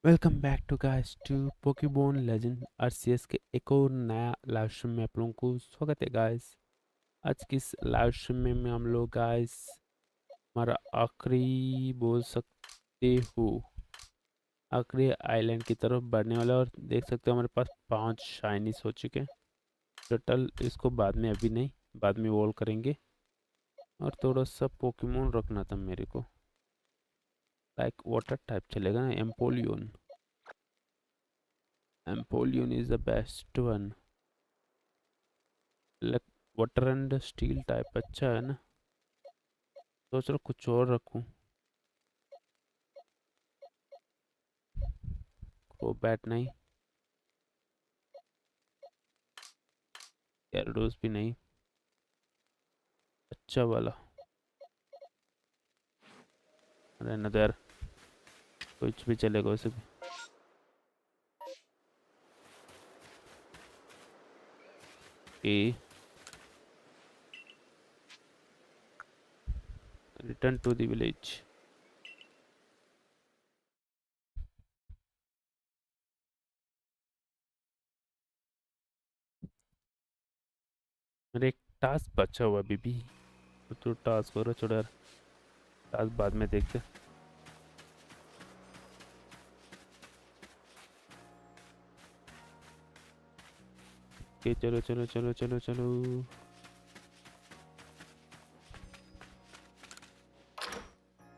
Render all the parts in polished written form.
Welcome back to guys to Pokemon Legend Arceus के एक और नया लाइव स्ट्रीम में आप लोगों को स्वागत है गाइस। आज की इस लाइव स्ट्रीम में हम लोग गाइस हमारा आखिरी बोल सकते हो आखिरी आइलैंड की तरफ बढ़ने वाला, और देख सकते हो हमारे पास 5 शाइनीस हो चुके हैं टोटल। इसको बाद में, अभी नहीं, बाद में वॉल करेंगे। और थोड़ा सा पोकेमोन रखना था मेरे को, लाइक वाटर टाइप चलेगा ना। Empoleon, Empoleon is the best one. Water and steel type अच्छा है ना। सोच रहा कुछ और रखूं। वो बैट नहीं, कैरडोस भी नहीं, अच्छा वाला रहना दो यार, कुछ भी चलेगा वैसे भी। ए, रिटर्न टू द विलेज। मेरे एक टास्क बचा हुआ अभी भी, तो टास्क करो छोड़ यार, टास्क बाद में देखते। ओके चलो चलो चलो चलो चलो।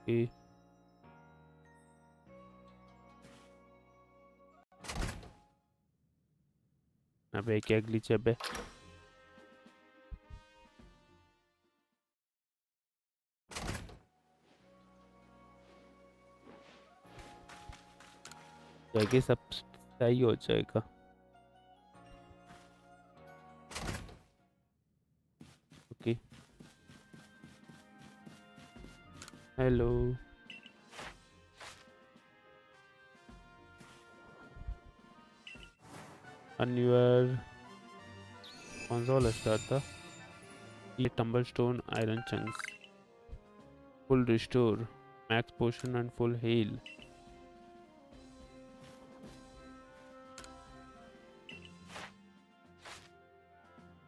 ए, अबे क्या ग्लिच है बे। जाके सब सही हो जाएगा। Okay hello. अनवर कौन सा वाला स्टार था ये? Tumble stone, iron chunks, full restore, max potion and full heal.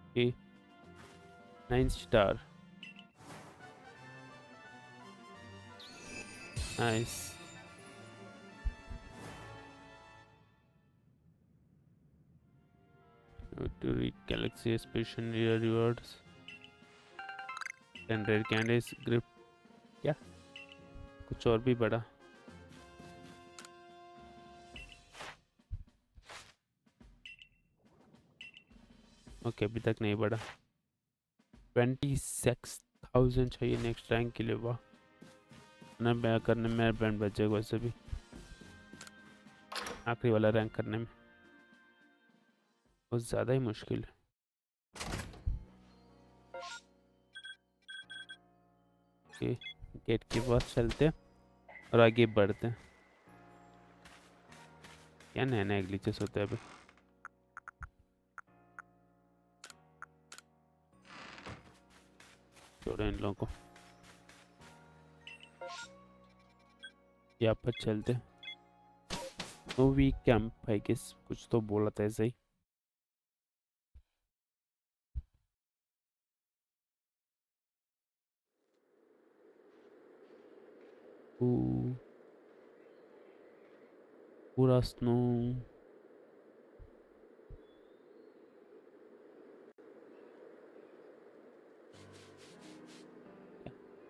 Okay 9 star, nice. To read galaxy special rewards and rare candies grip। क्या कुछ और भी बड़ा? ओके अभी तक नहीं बढ़ा। 26,000 चाहिए नेक्स्ट रैंक के लिए। वाह, ना मैं करने में बैंड बच जाएगा वैसे भी, आखिरी वाला रैंक करने में बहुत ज़्यादा ही मुश्किल है। ओके गेट के पास चलते हैं और आगे बढ़ते हैं। क्या नया नया ग्लिचेस होता है अभी। छोड़ो इन लोगों को, यहाँ पर चलते हैं। मूवी कैंप है किस, कुछ तो बोला था ऐसे ही। पूरा snow.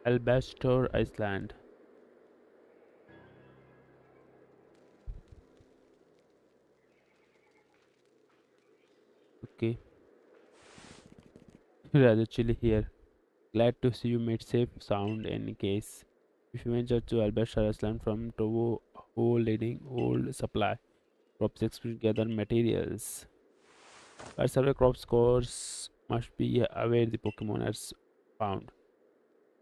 Alabaster Iceland. Okay rather chilly here. Glad to see you made safe sound in case. If you venture to Albert Island from Togo, whole leading old supply crops experience gather materials. By several crop scores must be aware the Pokemon are found.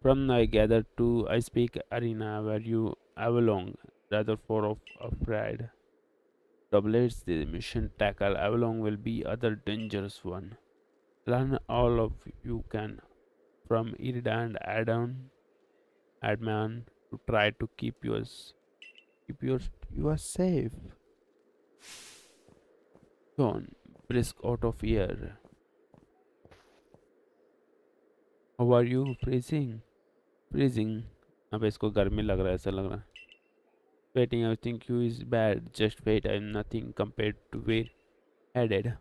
From I gather to I speak arena where you Avalong, rather for of afraid. Doubles the mission tackle Avalong will be other dangerous one. Learn all of you can from Iridan Adon Adman to try to keep yours Keep your you are safe. John, brisk out of here. How are you? Freezing. Freezing. अब इसको गर्मी लग रहा है ऐसा लग रहा है. Waiting, I think you is bad. Just wait, I'm nothing compared to where headed.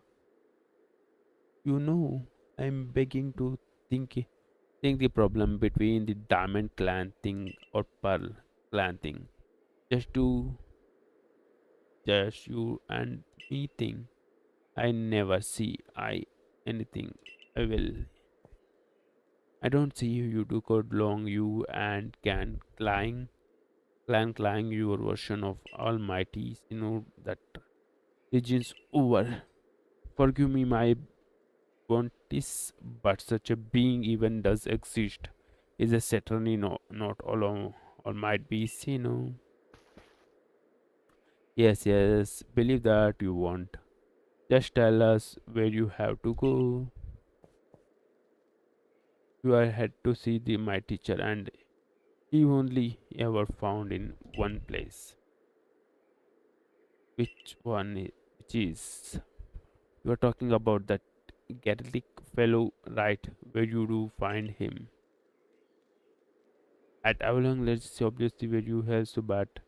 You know, I'm begging to think the problem between the diamond clan thing or pearl clan thing. Just to just you and me thing. I never see anything. I will. I don't see you do code long you and can clang your version of Almighty. You know that region's over. Forgive me my bounties, but such a being even does exist. Is a certainly not alone or might be seen. Yes, yes, believe that you want. Just tell us where you have to go. You are had to see the my teacher and he only ever found in one place. Which is you are talking about that Gaelic fellow, right? Where you do find him? At Avalon Legends, obviously where you have to but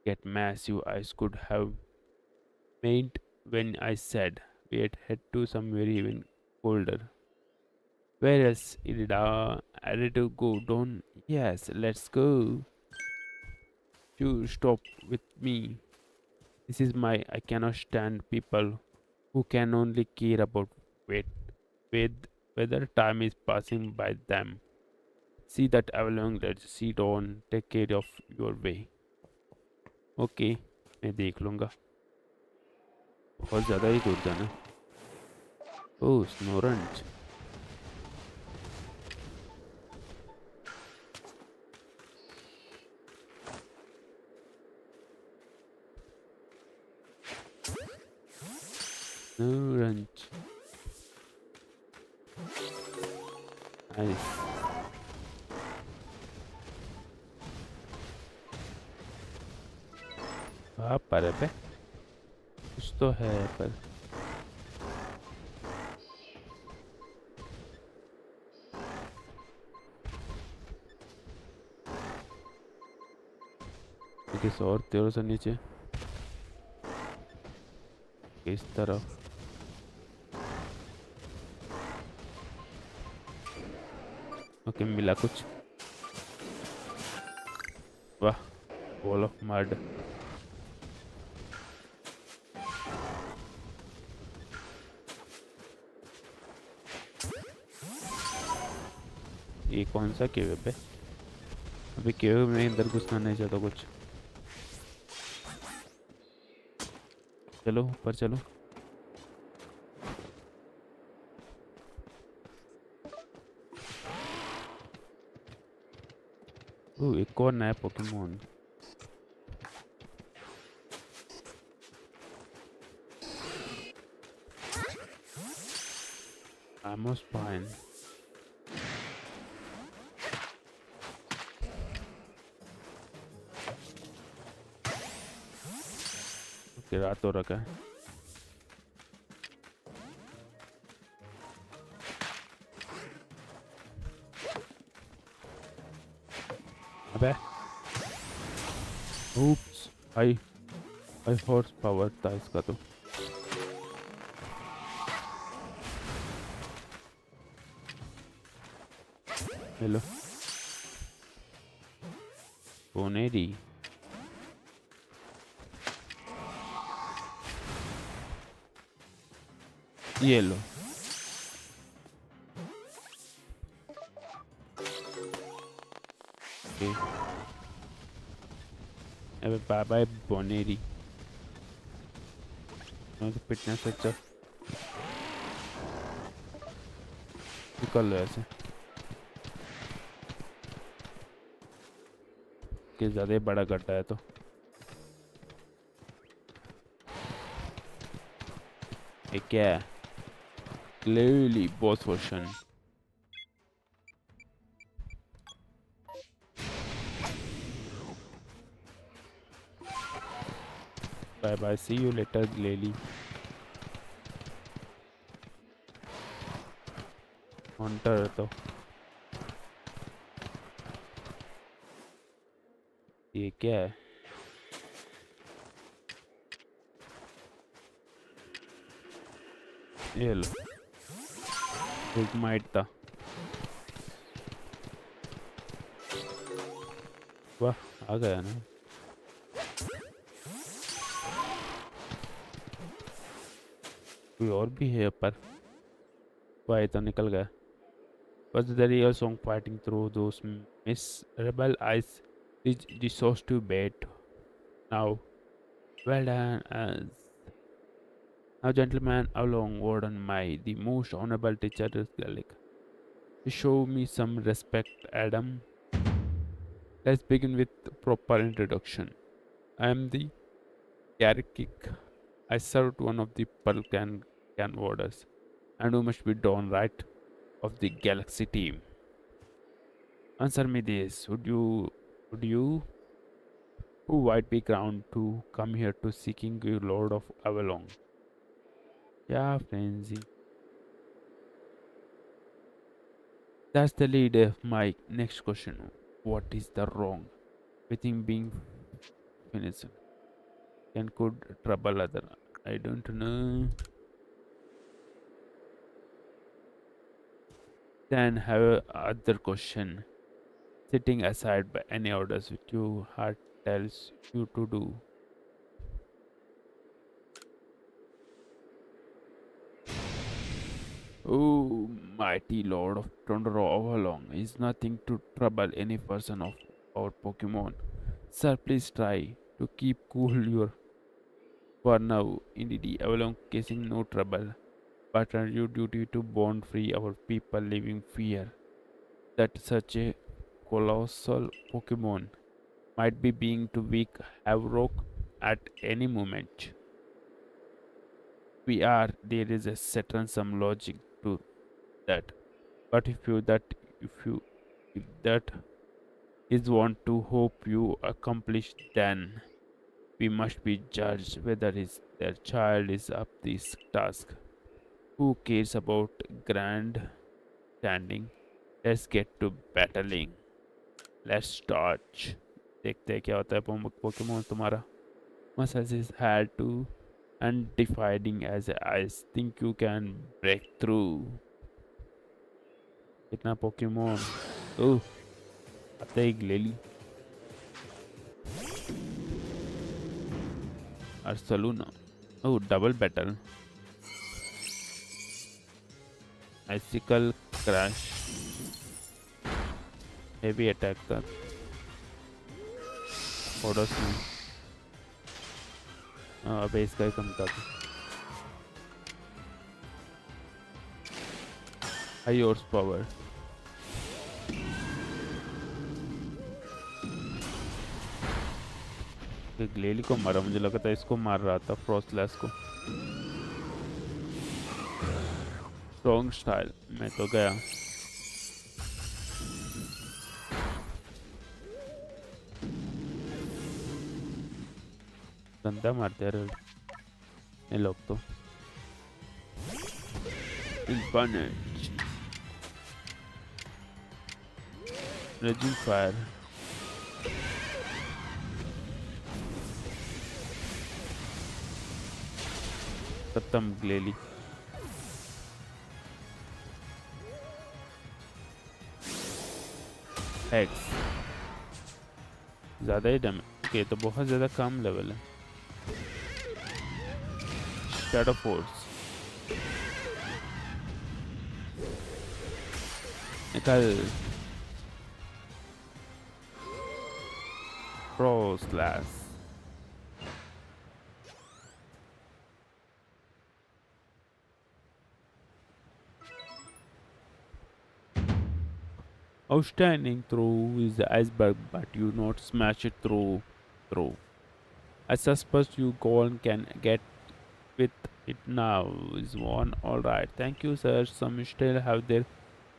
get massive eyes could have meant when I said we had head to somewhere even colder. Where else did I ready to go? Don't yes, let's go. You stop with me. This is my I cannot stand people who can only care about wait with whether time is passing by them. See that Avalon Legends, sit on, take care of your way. Okay मैं देख लूँगा. बहुत ज़्यादा ही दूर था ना. ओह स्नोरंच. स्नोरंच nice. वहाँ पर है पे कुछ तो है पर किस और तेरह से नीचे इस तरफ. ओके मिला कुछ. वाह वॉल ऑफ मड. ये कौन सा केव है? अभी केव में अंदर घुसना नहीं चाहता कुछ. चलो ऊपर चलो. ओह एक और नया पोकेमोन. Almost fine. ओके रात हो रखा है. अबे oops हाई हॉर्स पावर था इसका तो. हेलो बोनेरी. ये लो. ओके अबे बाय बाय बोनेरी. तो फिटनेस अच्छा निकल लो ऐसे कि ज़्यादा बड़ा गड्ढा है तो. ये क्या है? Clearly boss version. Bye bye. See you later, Lily. Hunter तो ये क्या है? ये लो, एक माइट था। वाह, आ गया ना। कोई और भी है ऊपर? वाह, ये तो निकल गया। Was the real song fighting through those miserable eyes? Is resource to bait now? Well done, as now, gentlemen, along warden my the most honorable teacher is Gallic. Show me some respect, Adam. Let's begin with proper introduction. I am the Garrick. I served one of the Pearl can warders, and who must be Dawn right of the Galaxy team. Answer me this: would you, who might be ground to come here to seeking you, Lord of Avalon? Yeah, frenzy. That's the lead of my next question. What is the wrong with him being finished? Can could trouble other? I don't know. Then have a other question. Sitting aside by any orders which your heart tells you to do. Oh, mighty Lord of Tundra Avalon is nothing to trouble any person of our Pokemon. Sir, please try to keep cool your for now. Indeed, Avalon casing no trouble, but are your duty to bond free our people living fear that such a colossal Pokemon might be being to wreak havoc at any moment. We are there is a certain some logic to that, but if that is want to hope you accomplish, then we must be judged whether is their child is up this task. Who cares about grand standing? Let's get to battling. Let's start. देखते हैं क्या होता है Pokemon तुम्हारा. Muscles is hard to and dividing as I think you can break through. कितना Pokemon? ओह, आता है एक ले ली. Arceluna. Oh, double battle. Icicle crash. Heavy attack था. Odos में. अबे इसका ही कम था. High horsepower. ग्लेली को मारा, मुझे लगा था इसको मार रहा था, फ्रॉस्टलैस को. स्ट्रॉन्ग स्टाइल मैं तो गया. गंदा मारते हैं ये लोग तो. Infinite. Raging fire. खत्म ग्लेली. एक्स ज़्यादा ही डैमेज. ओके, तो बहुत ज़्यादा कम लेवल है. शैडो फोर्स निकल. Pro slash. Outstanding throw is the iceberg, but you not smash it through. I suppose you Golan can get with it now. Is one alright? Thank you, sir. Some still have their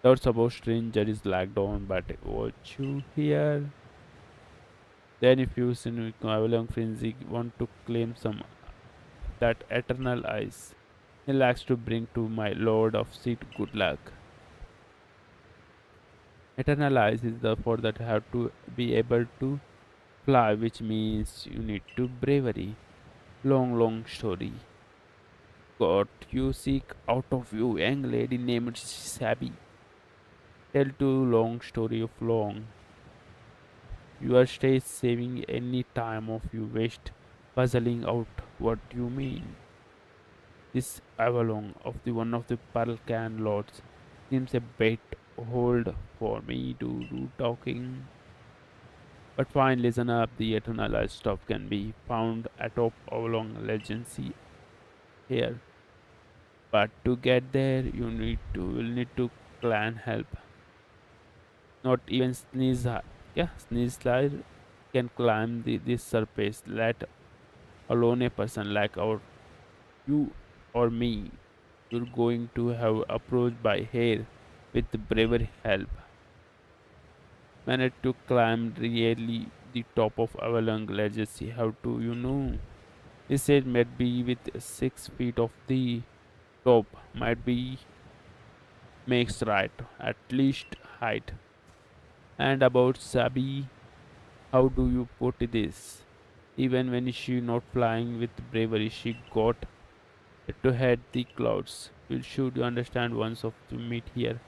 doubts about stranger is lagged on, but what you hear? Then if you in Avalanche Frenzy want to claim some that eternal ice, he likes to bring to my lord of seat good luck. Eternal ice is the for that have to be able to fly, which means you need to bravery. Long story. Got you seek out of you, young lady named Sabby. Tell too long story of long. Your stay saving any time of you waste puzzling out what you mean. This Avalon of the one of the Pearl Can Lords seems a bit hold for me to do talking. But fine, listen up. The eternalized stuff can be found atop Avalon Legacy here. But to get there, will need to clan help. Not even Sneeze Slide can climb this surface, let alone a person like you or me. You're going to have approached by hair with bravery help. Managed to climb really the top of Avalanche Legacy. How to He said might be with 6 feet of the top might be makes right at least height. And about Sabi, how do you put this? Even when she not flying with bravery, she got to head the clouds. Will should you understand once of to meet here.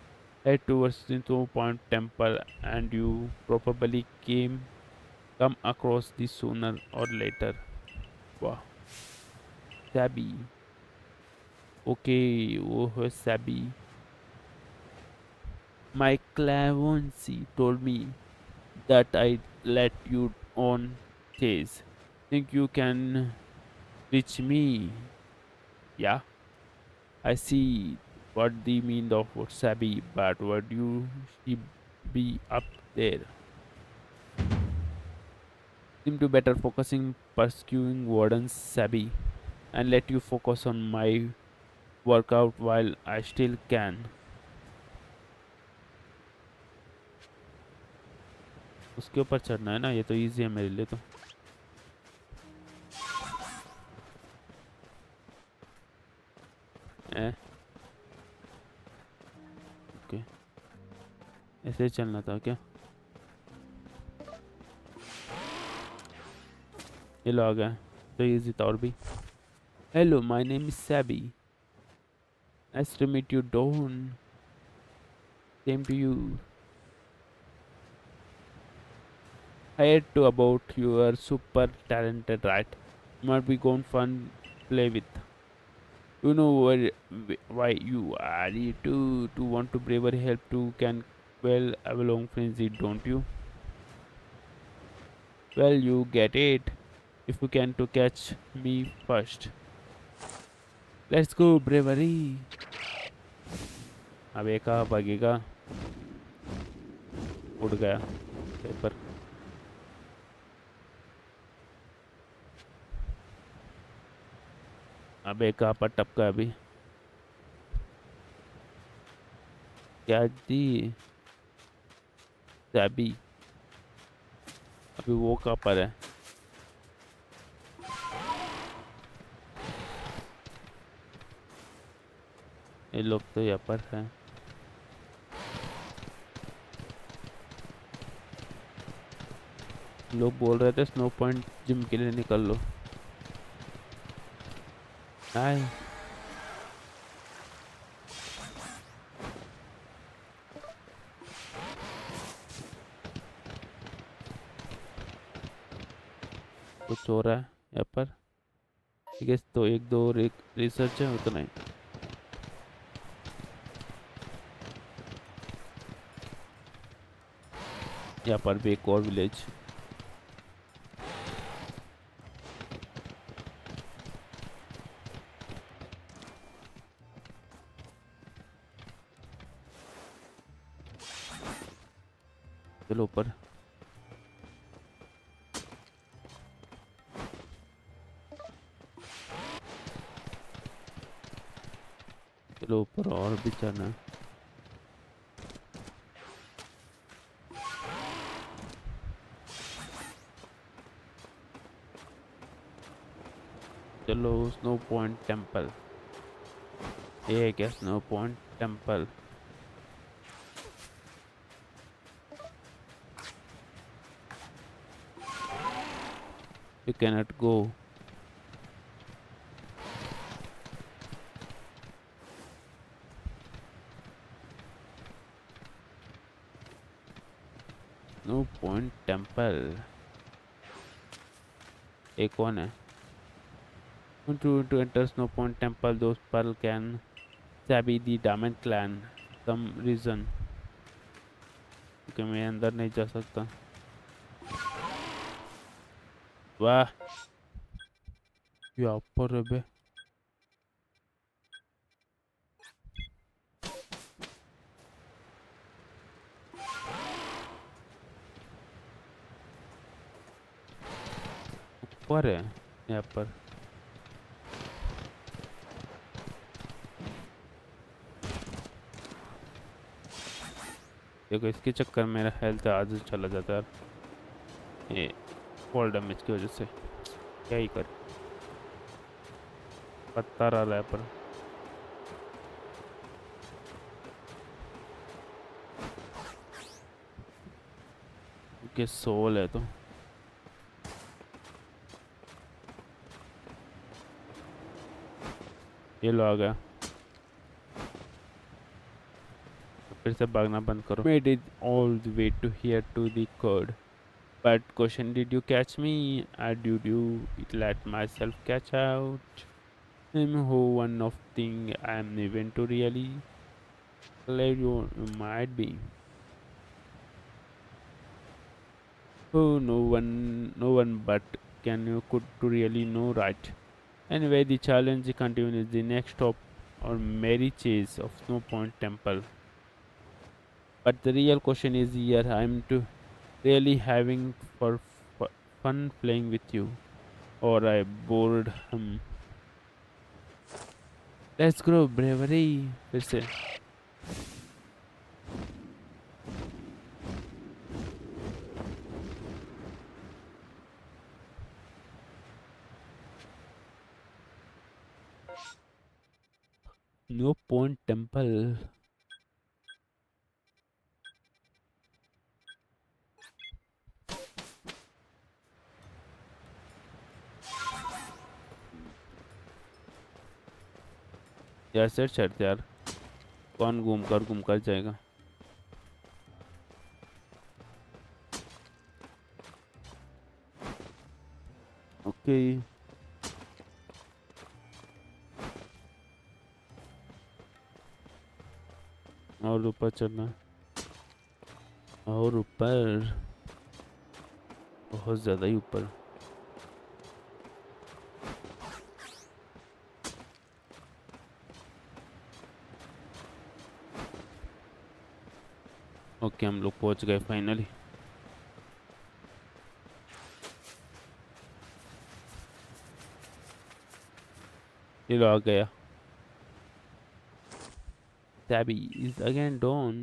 Head towards the 2 Point Temple, and you probably come across this sooner or later. Wow, Sabi. Okay, oh Sabi. My clairvoyancy told me that I let you on chase. Think you can reach me? Yeah, I see what the mean of Sabi, but what you she be up there? Seem to better focusing pursuing Warden's Sabi and let you focus on my workout while I still can. उसके ऊपर चढ़ना है ना, ये तो easy है मेरे लिए तो. ओके, ऐसे ही चलना था क्या? ये लो आ गया, तो इजी था और भी. Hello, my name is Sabi. Nice to meet you. Dawn. Same to you. I heard too about you are super talented, right? Might be going fun play with. You know why you are here to want to bravery help to can well Avalon frenzy, don't you? Well, you get it. If you can to catch me first. Let's go bravery. अब एक भागेगा. उड़ गया paper. अबे कहाँ पर टपका अभी. क्या दी सैबी. अभी वो कहाँ पर है? ये लोग तो यहाँ पर हैं. लोग बोल रहे थे स्नो पॉइंट जिम के लिए निकल लो. हाय. कुछ हो रहा है यहाँ पर. ठीक है, तो एक दो रिसर्च है उतना ही. यहाँ पर भी एक और विलेज. चलो ऊपर. चलो ऊपर और भी चलना है. चलो स्नो पॉइंट टेम्पल, ये है क्या snow point temple? You cannot go. Snow point temple, एक कौन है? To enter Snow Point Temple, those pearl can sabi the Diamond Clan some reason, क्योंकि मैं अंदर नहीं जा सकता। वाह, यहाँ पर है बे। ऊपर है यहाँ पर। देखो इसके चक्कर में मेरा हेल्थ आज चला जाता है ये फॉल डैमेज की वजह से। क्या ही कर, पत्थर आ रहा है पर। के सोल है तो ये लो आ गया। फिर से भागना बंद करो। Made it all the way to here to the code. But question, did you catch me? Or did you let myself catch out? I'm who one of thing I'm even to really glad you might be. Oh, no one but can you could to really know, right? Anyway, the challenge continues. The next stop or merry chase of Snow Point Temple. But the real question is here, I'm to really having for fun playing with you, or I bored him. Let's grow bravery. फिर से No Point Temple. यार set चढ़ते यार, कौन घूम कर जाएगा? Okay और ऊपर चढ़ना, और ऊपर बहुत ज्यादा ही ऊपर। ओके हम लोग पहुंच गए फाइनली। ये लो आ गया। Tabby is again done.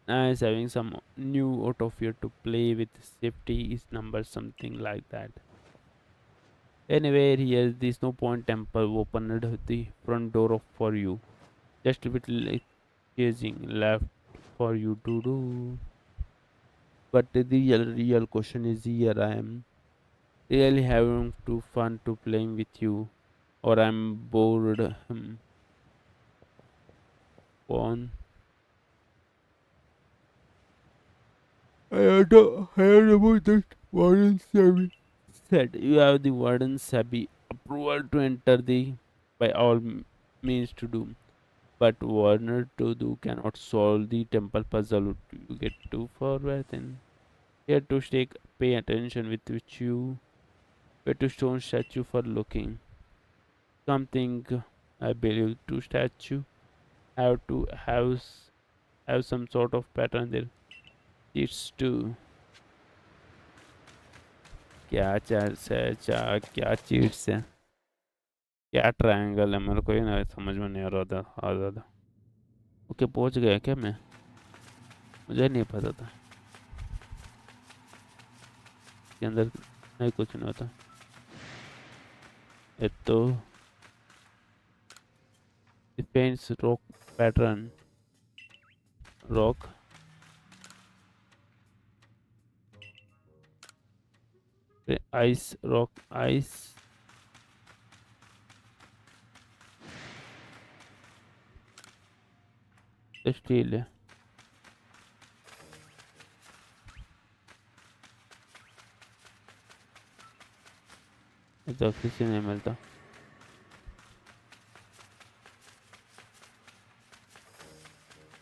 Nice, having some new auto here to play with. Safety is number something like that. Anyway, here's the Snow Point Temple. Opened the front door for you. Just a bit like chasing left for you to do. But the real question is here. I am really having too fun to playing with you, or I'm bored. On. I don't heard about that Warden Savvy. Said you have the Warden Savvy approval to enter the by all means to do. But Warner to do cannot solve the temple puzzle. You get too far within. Here to take pay attention with which you where to stone statue for looking. Something I believe to statue have to have some sort of pattern there. It's too. क्या cheats है, क्या cheats है, क्या triangle है, मेरे को ये ना समझ में नहीं आ रहा था ज़्यादा। ओके पहुंच गया क्या मैं? मुझे नहीं पता था के अंदर नहीं कुछ नहीं होता। ये तो defence rock pattern, rock ice, rock ice, steel है। ये तो किसी नहीं मिलता।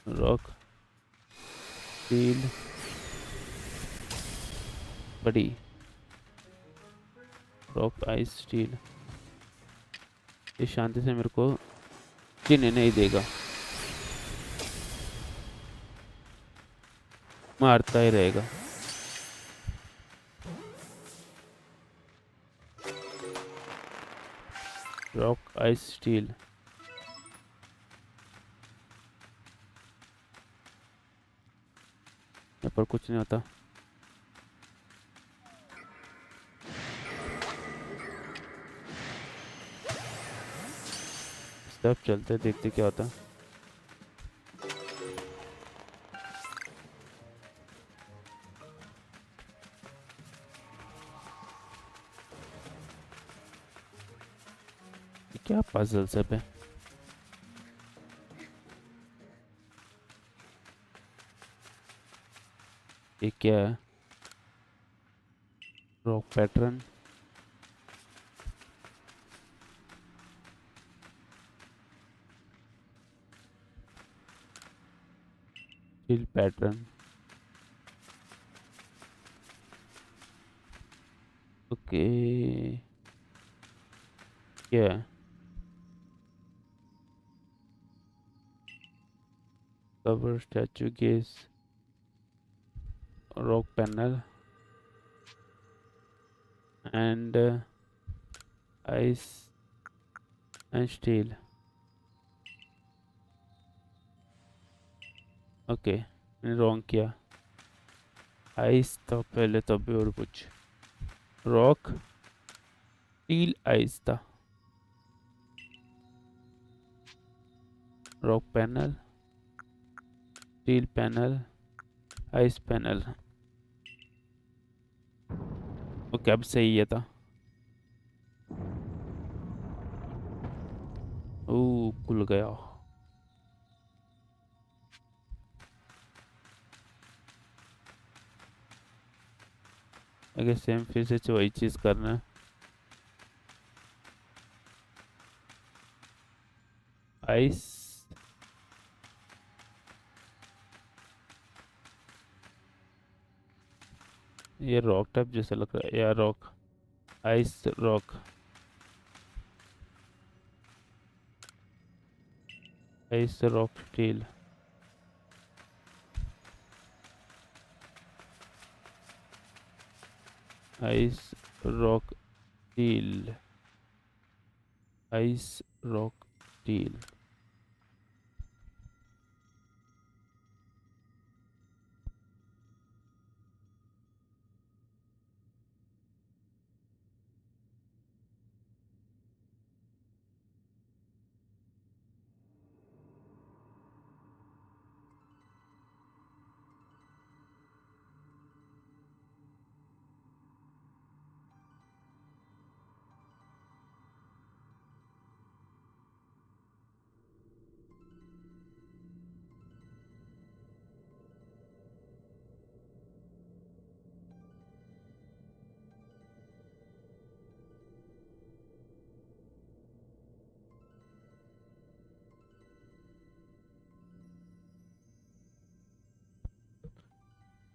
रॉक स्टील बड़ी, रॉक आइस स्टील। ये शांति से मेरे को जीने नहीं देगा, मारता ही रहेगा। रॉक आइस स्टील, यहाँ पर कुछ नहीं होता। सब चलते देखते क्या होता। क्या पजल सब है। ये क्या है? Rock pattern, steel pattern. Okay, क्या है? Cover statue guess, rock panel and ice and steel. Okay, मैंने रॉन्ग किया। आइस था पहले, तो अभी और कुछ। रॉक स्टील आइस था। Rock panel, steel panel, ice panel. Okay, अब सही है था। ओ, खुल गया। अगर सेम फिर से वही चीज करना है। आइस, ये रॉक टाइप जैसा लग रहा है यार। Rock ice, rock ice, rock steel. Ice, rock steel, ice, rock steel.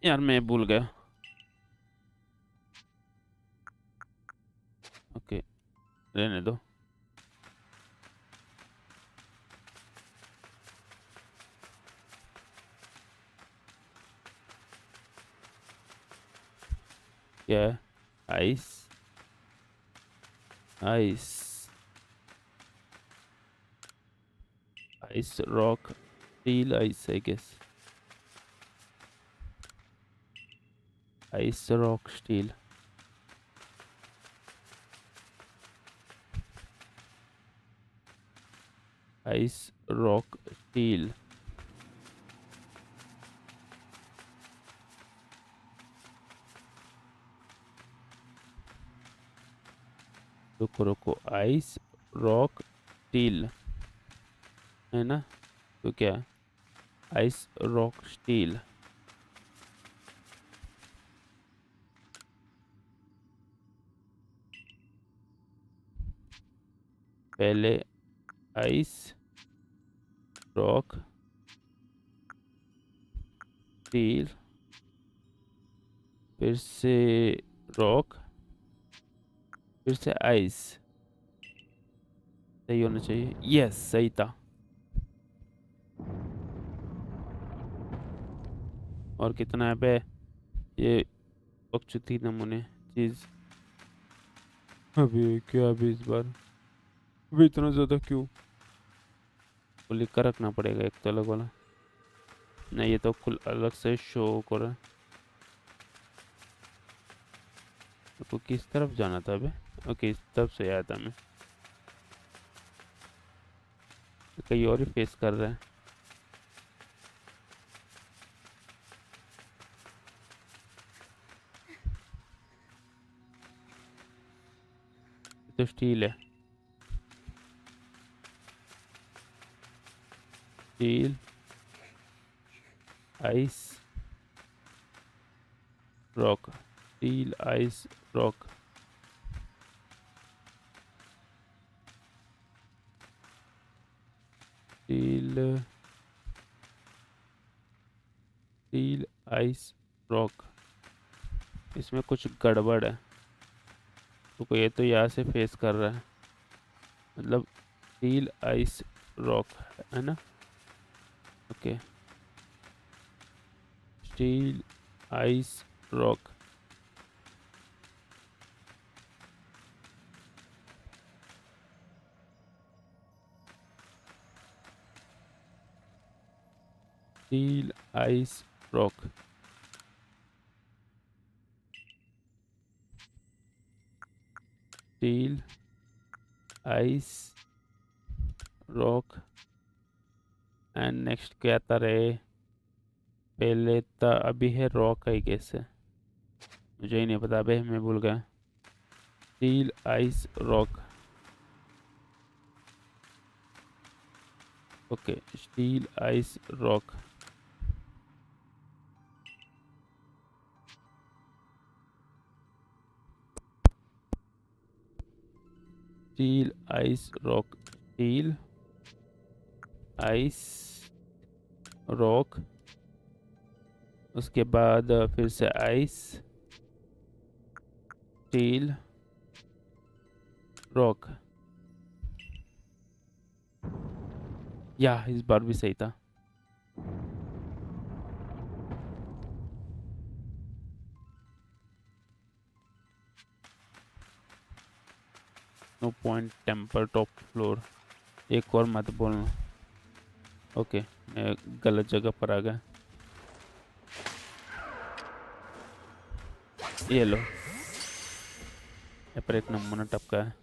यार मैं भूल गया। ओके, रहने दो। क्या है? Ice, ice, ice, rock steel, ice, I guess. Ice, rock steel. ice rock steel. रुको रुको, आइस रॉक स्टील है ना, तो क्या आइस रॉक स्टील। पहले आइस रॉक स्टील, फिर से रॉक, फिर से आइस। सही होना चाहिए, यस सही था। और कितना है पे ये बकचोदी नमूने चीज। अभी क्या, अभी इस बार अभी इतना ज्यादा क्यों, को लिख कर रखना पड़ेगा एक तो अलग वाला। नहीं ये तो कुल अलग से शो कर रहा है। तो किस तरफ जाना था अबे, ओके इस तरफ से आया था मैं, कहीं और ही फेस कर रहा है। तो स्टील है, steel ice rock, steel ice rock. Steel steel ice rock, इसमें कुछ गड़बड़ है। तो ये तो यहाँ से फेस कर रहा है, मतलब स्टील आइस रॉक है ना, okay steel ice rock. Steel ice rock, steel ice rock and next क्या था रे, पहले था अभी है रॉक है कैसे, मुझे ही नहीं पता बे, मैं भूल गया। Steel ice rock, okay steel ice rock. Steel ice rock, steel ice rock, उसके बाद फिर से आइस स्टील रॉक। या इस बार भी सही था। No point temper top floor, एक और मत बोलना। ओके मैं गलत जगह पर आ गया। ये लो, यहाँ पर एक नमूना टपका है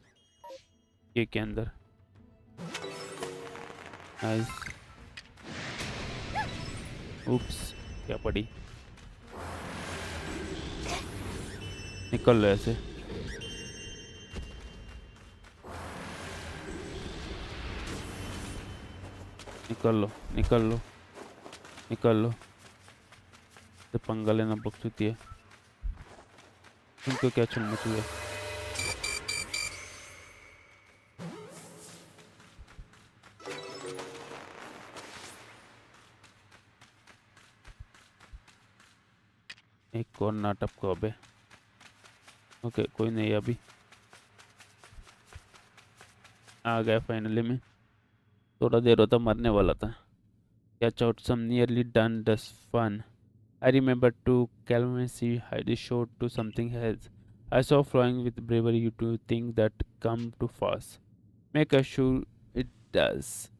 केक के अंदर। नाइस, उप्स क्या पड़ी, निकल लो ऐसे। निकल लो निकल लो निकल लो, तो पंगा लेना बकचोदी है, तुमको क्या चुनना चाहिए। एक और नाटक को अबे, ओके कोई नहीं अभी आ गया फाइनली। में थोड़ा देर होता मरने वाला था। Catch out some nearly done does fun. I remember to Calvacy Heidi showed to something else. I saw flying with bravery you to think that come too fast. Make sure it does.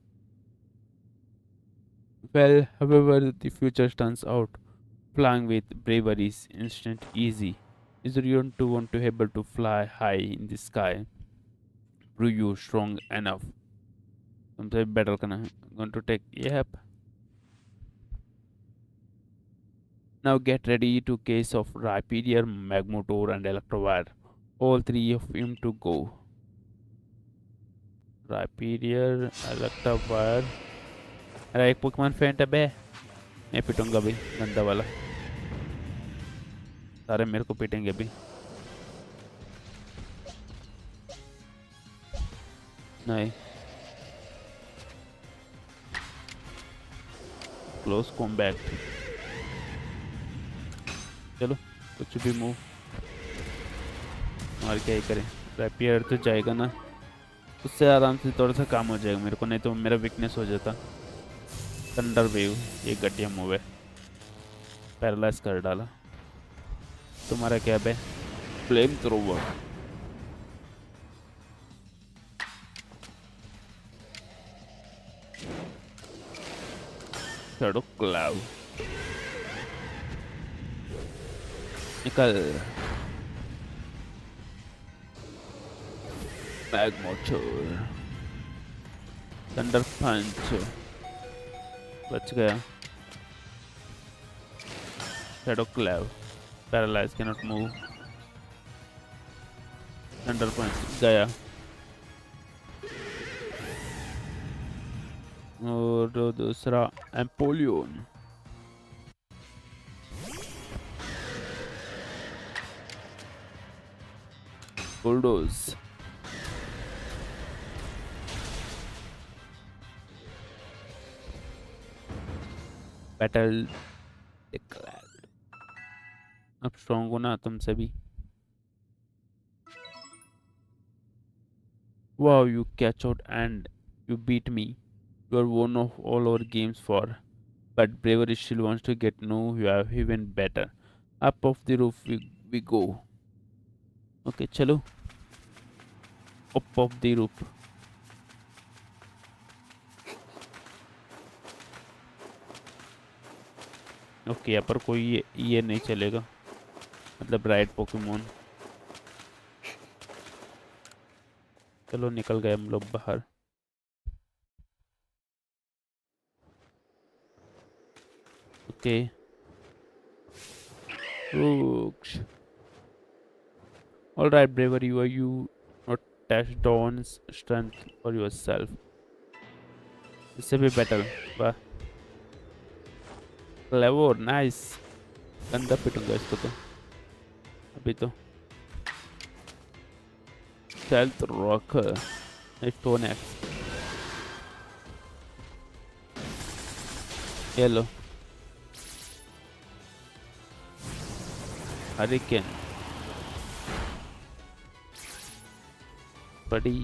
Well, however, the future turns out flying with bravery is instant easy. Is you to want to able to fly high in the sky? Prove you strong enough. तुमसे battle करना है. Going to take. Yep. Now get ready to case of Rhyperior, Magmotor, and Electrovire. All three of him to go. Rhyperior, Electrovire. अरे एक Pokemon फेंट है बे. मैं पिटूंगा भी गंदा वाला. सारे मेरे को पीटेंगे भी. नहीं. Close combat. चलो कुछ भी मूव और क्या ही करें. रैपियर तो जाएगा ना, उससे आराम से थोड़ा सा काम हो जाएगा मेरे को, नहीं तो मेरा वीकनेस हो जाता. थंडर वेव ये घटिया मूव है. पैरालाइज कर डाला. तुम्हारा क्या है? Flame thrower. Shadow claw. निकल. Bag motor. Thunder punch. बच गया. Shadow claw. Paralyse cannot move. Thunder punch गया. और दूसरा एम्पोलियन. बुलडोज. Battle declared. अब स्ट्रॉन्ग हो ना तुमसे भी. Wow, you catch out and you beat me. You are one of all our games for. But bravery still wants to get know you are even better. Up off the roof we go. Okay, chalo. Up off the roof. Okay यहाँ पर कोई ये नहीं चलेगा, मतलब ride Pokemon. चलो निकल गए हम लोग बाहर. Okay. All right, bravery. Were you not test on strength for yourself? इससे भी बेटर. वाह. क्लेवर. नाइस. गंदा पिटूंगा इसको तो अभी तो. Stealth rock. Stone axe. Yellow. Hurricane. बड़ी.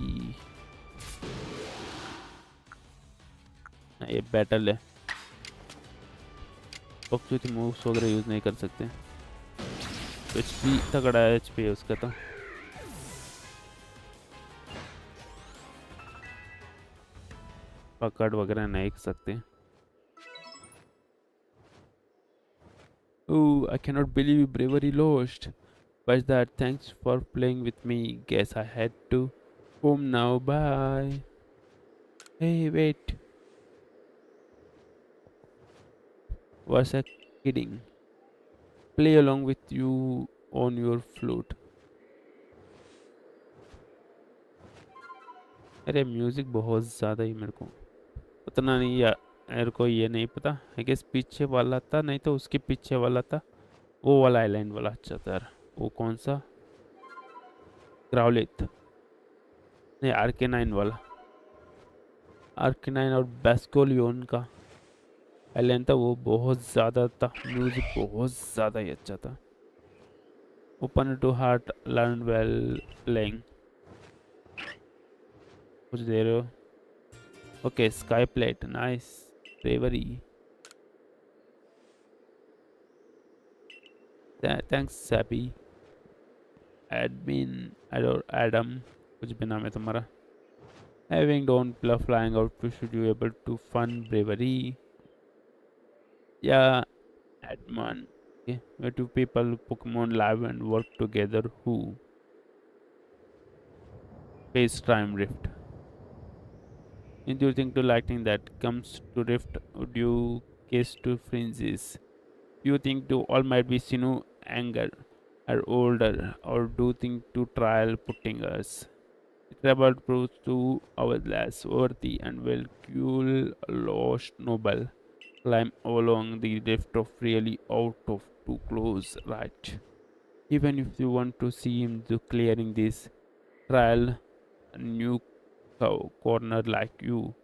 ये बैटल है. पॉपुलर मूव्स वगैरह यूज नहीं कर सकते. एचपी तगड़ा है. एचपी है उसका तो. पकड़ वगैरह नहीं कर सकते. Oh, I cannot believe bravery lost. But that thanks for playing with me. Guess I had to home now. Bye. Hey, wait. Was I kidding? Play along with you on your flute. अरे music बहुत ज़्यादा ही मेरे को उतना नहीं यार. मेरे को ये नहीं पता है कि पीछे वाला था, नहीं तो उसके पीछे वाला था. वो वाला आइलैंड वाला अच्छा था यार. वो कौन सा? ग्राउलिथ. नहीं, आर्केनाइन वाला. आर्केनाइन और बेस्कोलियन का आइलैंड था, वो बहुत ज़्यादा था. म्यूजिक बहुत ज़्यादा ही अच्छा था. Open to heart learn well playing. कुछ दे रहे हो? Okay. Sky plate. Nice. Bravery. Thanks सैपी. एडमिन एडम कुछ भी नाम है तुम्हारा. Having don't bluff flying out to should you able to fun bravery. Yeah, admin. Okay. Where do people Pokemon live and work together? Who? Space time rift. Do you think to lightning that comes to rift? Would you kiss to fringes? Do you think to all might be sinu anger are older, or do you think to trial putting us? It about proves to our less worthy and will cool lost noble climb along the rift of really out of too close, right? Even if you want to see him to clearing this trial a new corner like you,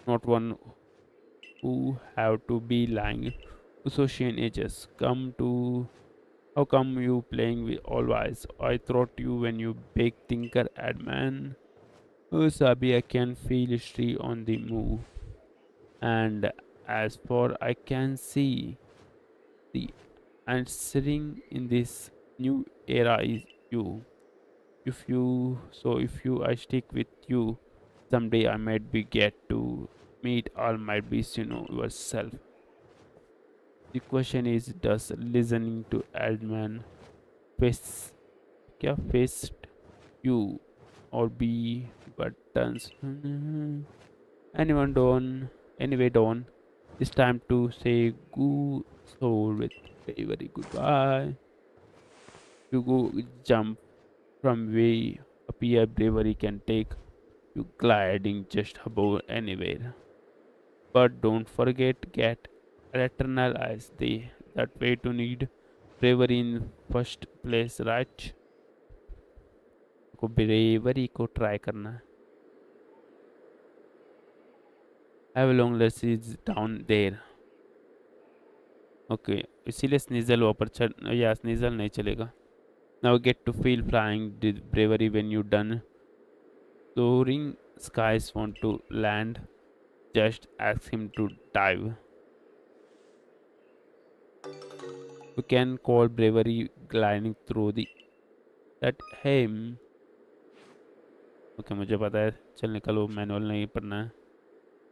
not one who have to be lying to social ages. Come to how come you playing with always? I thought you when you big thinker adman. Oh Sabi, I can feel history on the move. And as far I can see, the answering in this new era is you. If you I stick with you, someday I might be get to meet all might be yourself. The question is, does listening to Adman face face you or be buttons? Anyone done? Anyway, done. It's time to say good soul with very goodbye. You go jump from way up here bravery can take you gliding just above anywhere. But don't forget get eternal eyes. That way to need bravery in first place, right? को bravery को try करना है. Have a long less is down there. Okay, इसीलिए sneasel ऊपर चढ़ या sneasel नहीं चलेगा. Now get to feel flying with bravery when you done. Soaring skies want to land. Just ask him to dive. You can call bravery gliding through the that him. Okay मुझे पता है. चल निकलो, manual नहीं पढ़ना है.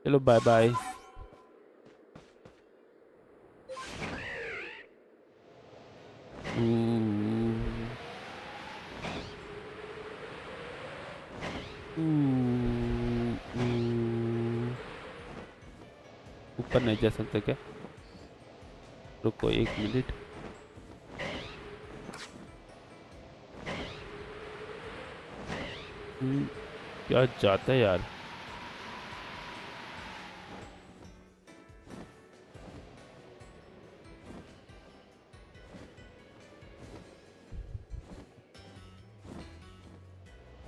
चलो bye bye. ऊपर नहीं जा सकते क्या? रुको 1 मिनट. क्या जाता है यार.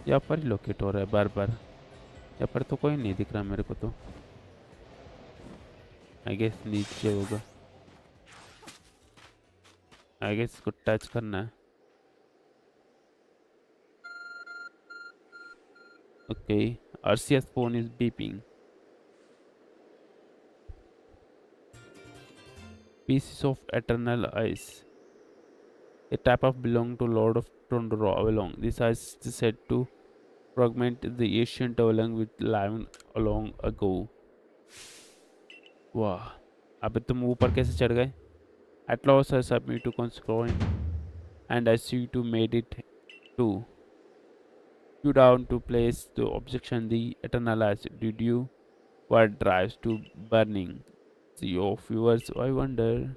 यहाँ पर ही लोकेट हो रहा है बार बार. यहाँ पर तो कोई नहीं दिख रहा मेरे को तो. आई गेस नीचे होगा. आई गेस इसको टच करना है. Okay. Arceus phone is beeping. Pieces of eternal ice. A type of belong to Lord of Tundra along. This ice is said to fragment the ancient along with lying along ago. वाह. अबे तुम ऊपर कैसे चढ़ गए? At last I submit to consequence and I see to made it too. You down to place the objection the eternalize. Did you? What drives to burning? See of viewers, I wonder.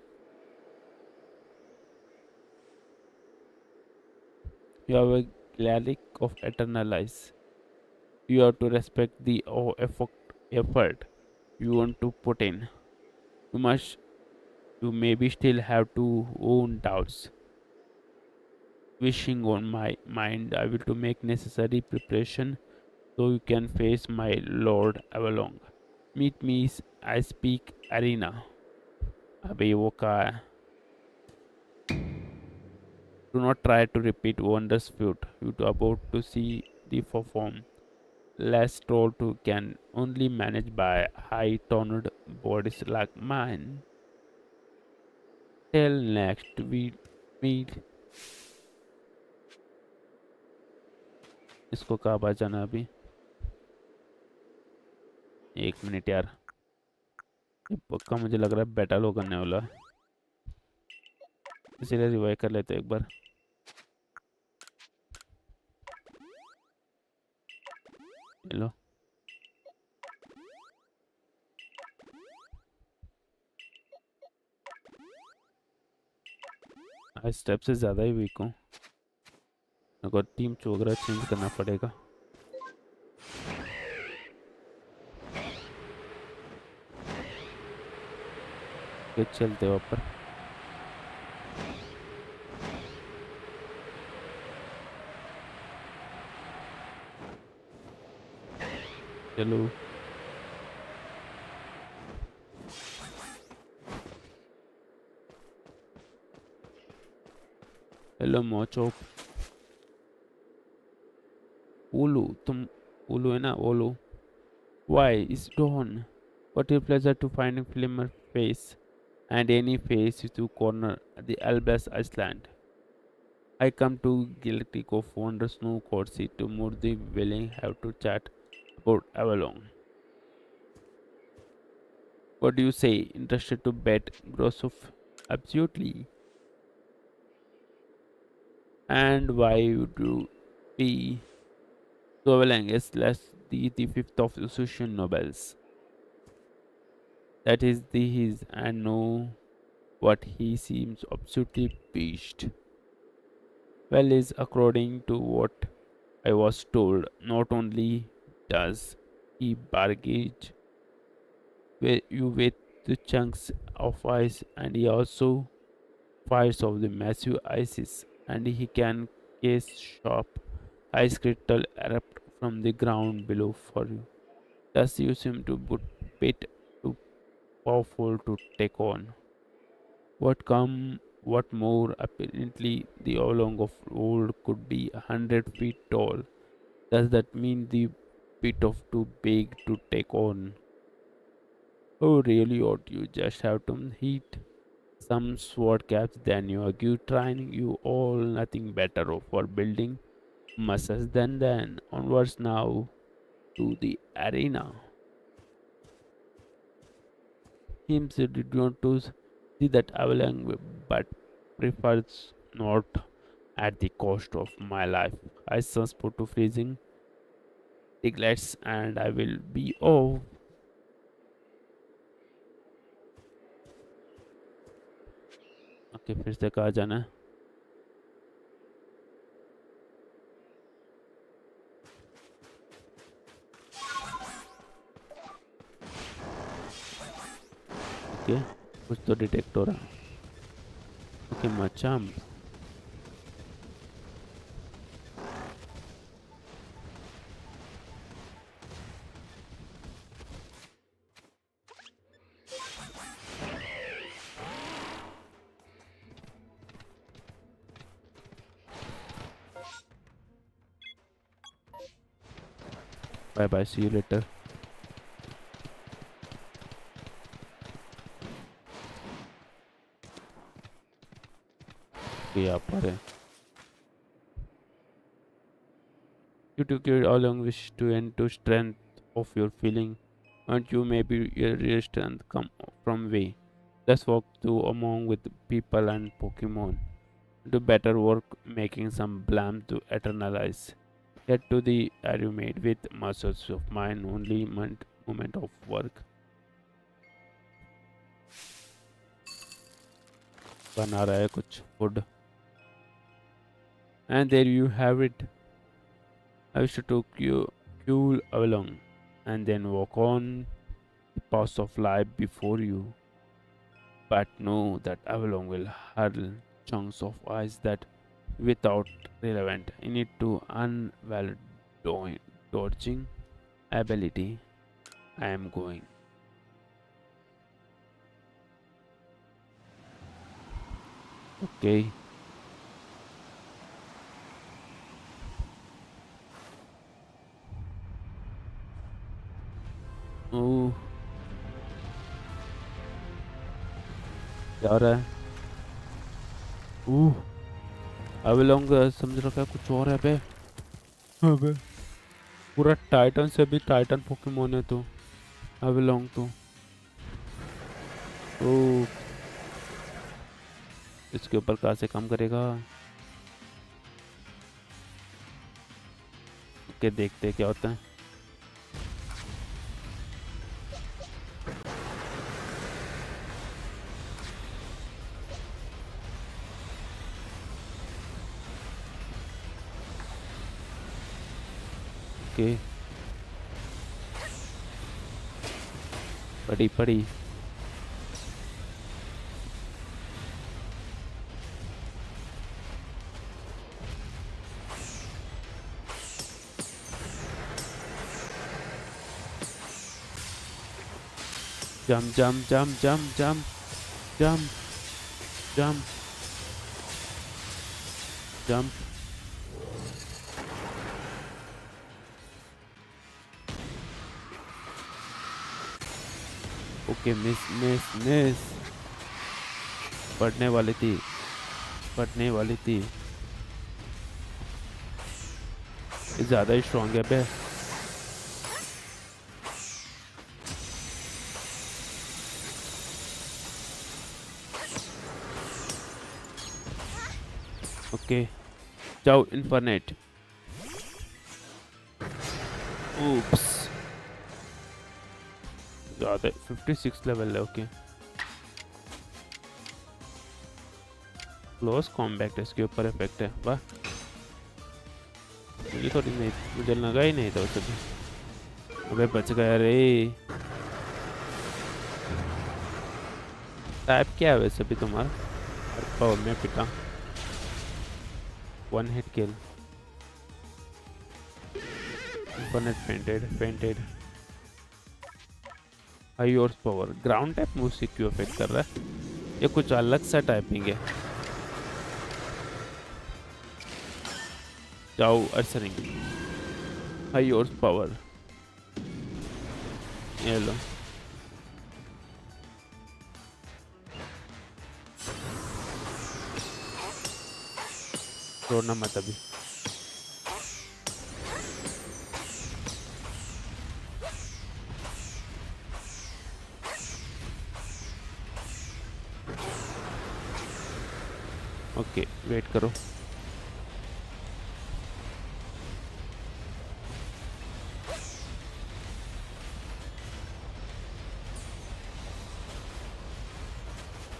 You have a gallic of eternalize. You have to respect the effort you want to put in. You maybe still have to own doubts. Wishing on my mind I will to make necessary preparation so you can face my Lord Avalong. Meet me I speak arena. अबे वो कहाँ है? Do not try to repeat wondrous feat you are about to see the perform. Less told to can only manage by high-toned bodies like mine. Till next we meet. इसको कहाँ बजाना अभी? 1 minute यार. ये पक्का मुझे लग रहा है बैटल हो करने वाला. इसीलिए रिवाइव कर लेते एक बार. हेलो. आज स्टेप से ज़्यादा ही वीक हूँ। अगर टीम चोगरा चेंज करना पड़ेगा। फिर चलते हैं ऊपर। चलो हेलो मोचो। ओलू तुम ओलू है ना ओलू। Why is dawn? What a pleasure to find a familiar face and any face to corner the Albus Island. I come to Galactic of Wonder Snow Courtesy to more the willing have to chat about Avalon. What do you say? Interested to bet gross of absolutely. And why would you be so willing is less the fifth of Association Nobels? That is the his and know what he seems absolutely beast. Well is according to what I was told, not only does he bargage you with the chunks of ice and he also fires of the massive ices and he can case sharp ice crystal erupt from the ground below for you. Thus you seem to bit too powerful to take on. What more apparently the oblong of old could be 100 feet tall. Does that mean the bit of too big to take on? Oh really ought you just have to heat some sword caps than you argue trying you all nothing better for building muscles than onwards now to the arena. Him said did want to see that avalanche but prefers not at the cost of my life. I transport to freezing piglets and I will be off. Okay फिर से कहा जाना है। Okay कुछ तो detect हो रहा। Okay मचाम bye bye see you later. यहाँ पर है you took your all along wish to end to strength of your feeling and you maybe your strength come from way. Let's walk to among with people and Pokemon. Do better work making some blam to eternalize. Get to the Arumate with muscles of mine only moment of work. बना रहा है कुछ food. And there you have it. I wish to take you cool along and then walk on the path of life before you. But know that Avalon will hurl chunks of ice that without relevant in it to unvalid dodging ability. I am going. Okay. Oh, क्या हो रहा है? अवेलोंग समझ रखा है कुछ और है बे। अबे पूरा टाइटन से भी टाइटन पोकेमोन है तो अवेलोंग तो ओ इसके ऊपर कहाँ से काम करेगा? ओके देखते हैं क्या होता है। ओके पड़ी पड़ी। Jump jump jump jump jump jump jump jump. Okay miss miss miss. पड़ने वाली थी, पड़ने वाली थी। ये ज्यादा ही स्ट्रॉन्ग है बे। ओके जाओ इन्फर्नेट। oops ज़्यादा 56 लेवल है। ओके क्लोज कॉम्बैक्ट इसके ऊपर इफेक्ट है। वाह मुझे थोड़ी नहीं, मुझे लगा ही नहीं था उसे भी। अबे बच गया रे। टाइप क्या है वैसे भी तुम्हारा? पावर में पिटा। One hit kill. Infernape fainted fainted. High horse power. Ground type move से क्यों अफेक्ट कर रहा है? ये कुछ अलग सा टाइपिंग है। जाओ अर्सरिंग। High horse power. ये लो। छोड़ना मत अभी। ओके वेट करो।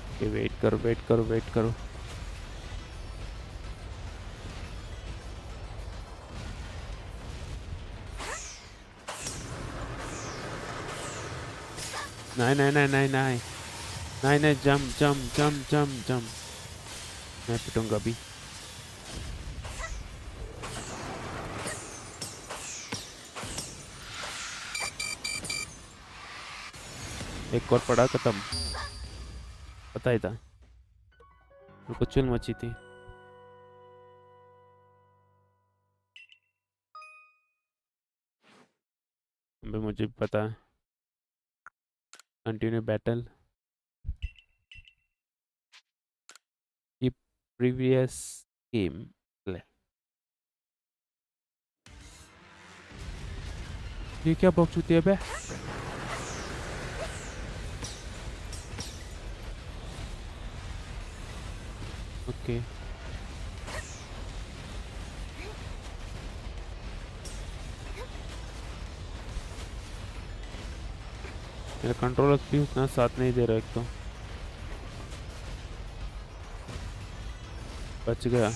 ओके वेट करो वेट करो वेट करो। नहीं नहीं नहीं नहीं नहीं नहीं नहीं। Jump jump jump jump jump. मैं पिटूंगा अभी। एक और पड़ा खत्म। पता ही था कुछ चुल मची थी। अबे मुझे भी पता है। Continue battle. ये प्रीवियस गेम ले। ये क्या बॉक्स होती है बे? ओके मेरा कंट्रोलर भी उतना साथ नहीं दे रहा। एक तो बच गया।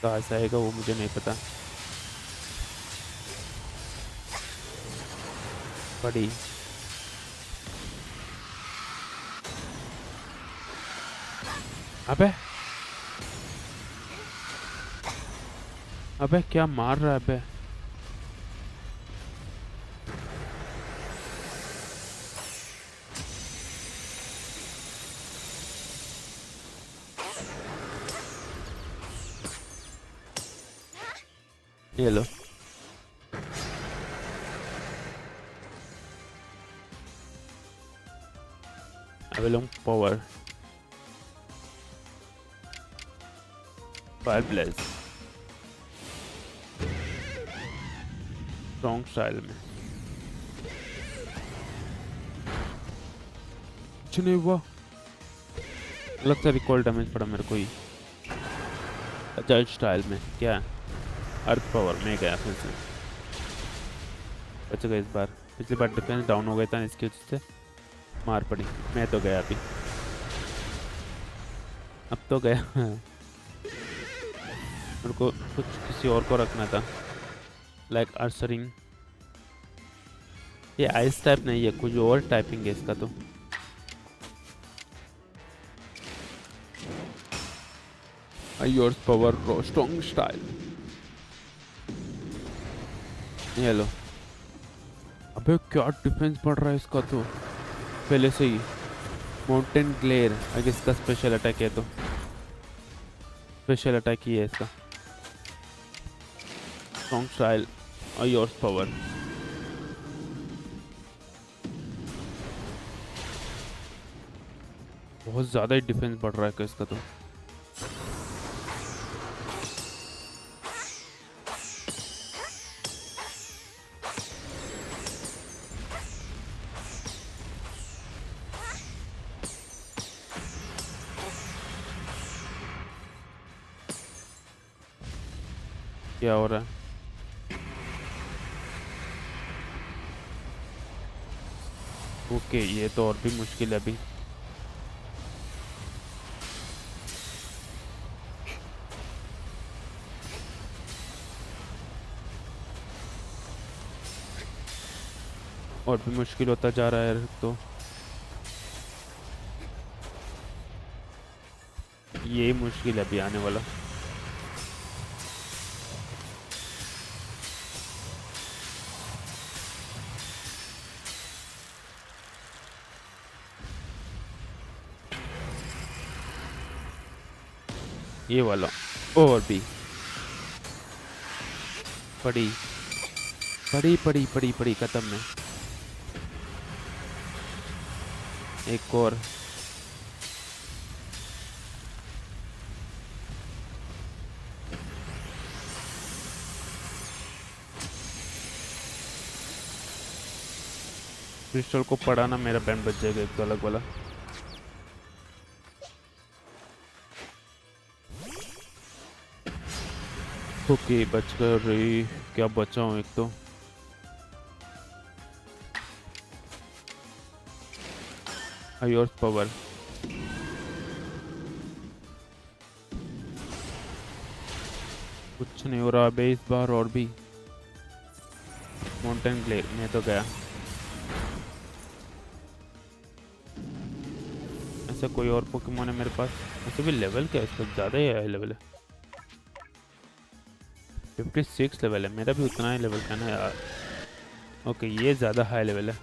कहाँ से आएगा वो मुझे नहीं पता। बड़ी अबे अबे क्या मार रहा है अबे? ये लो। AVALUGG power. Fire blaze. Strong style में कुछ नहीं हुआ। अलग सा रिकॉल डैमेज पड़ा मेरे को ही। अजाइल स्टाइल में क्या? अर्थ पावर में गया फिर से। बच गया इस बार। पिछली बार डिफेंस डाउन हो गया था इसकी वजह से मार पड़ी। मैं तो गया अभी। अब तो गया। मेरे को कुछ किसी और को रखना था, लाइक अर्सरिंग। ये आइस टाइप नहीं है, कुछ और टाइपिंग है इसका तो। Yours power pro strong style. ये लो। अबे क्या डिफेंस बढ़ रहा है इसका तो पहले से ही। माउंटेन ग्लेयर अगर इसका स्पेशल अटैक है तो। स्पेशल अटैक ही है इसका। स्ट्रॉन्ग स्टाइल और योर्स पावर। बहुत ज़्यादा ही डिफेंस बढ़ रहा है इसका तो। क्या हो रहा है? ओके, ये तो और भी मुश्किल है अभी। और भी मुश्किल होता जा रहा है तो। ये मुश्किल है अभी आने वाला। ये वाला और भी पड़ी पड़ी पड़ी पड़ी पड़ी खत्म है। एक और। क्रिस्टल को पढ़ाना मेरा बैंड बच जाएगा एक तो अलग वाला। ओके बच कर रही। क्या बचा हूँ एक तो। Yours power. कुछ नहीं हो रहा बे इस बार और भी। माउंटेन ग्लेयर में तो गया। ऐसा कोई और पोकेमोन है मेरे पास? ऐसे भी लेवल क्या है इसका? ज़्यादा ही हाई लेवल है। 56 लेवल है, मेरा भी उतना ही लेवल का ना यार। ओके ये ज़्यादा हाई लेवल है।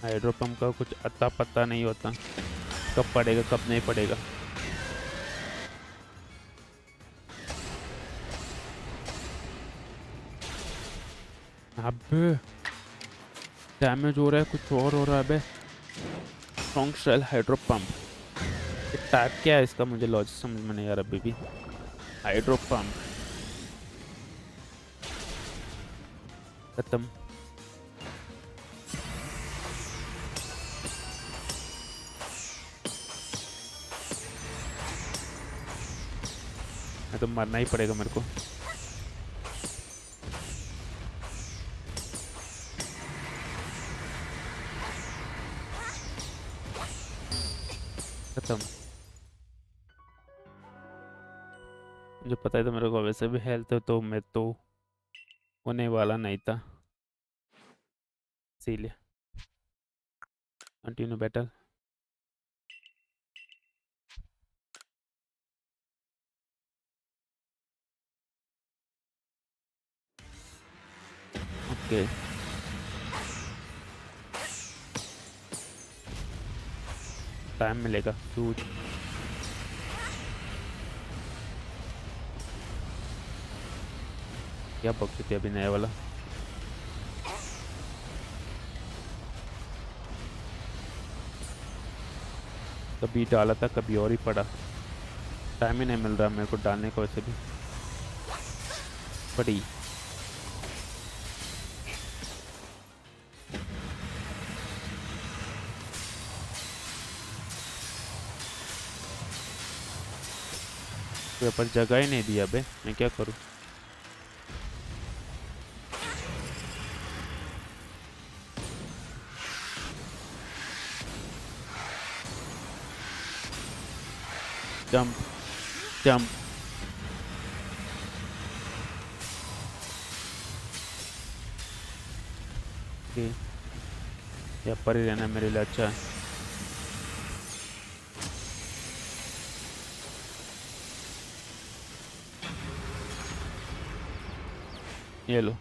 हाइड्रो पंप का कुछ अता पता नहीं होता, कब पड़ेगा कब नहीं पड़ेगा। अब डैमेज हो रहा है, कुछ और हो रहा है बे। Strong style hydro pump. ये टाइप क्या है इसका? मुझे लॉजिक समझ में नहीं आ रहा अभी भी। हाइड्रो पंप खत्म। तो मरना ही पड़ेगा मेरे को। खत्म। मुझे पता है तो मेरे को वैसे भी हेल्थ है तो मैं तो होने वाला नहीं था, इसीलिए। Continue battle. ओके टाइम मिलेगा ह्यूज। क्या बकचोदी अभी नया वाला। कभी डाला था कभी और ही पड़ा। टाइम ही नहीं मिल रहा मेरे को डालने को वैसे भी। पड़ी। तो पर जगह ही नहीं दिया बे, मैं क्या करूँ। Jump, jump. ओके, यहाँ पर ही रहना मेरे लिए अच्छा है। ये लो।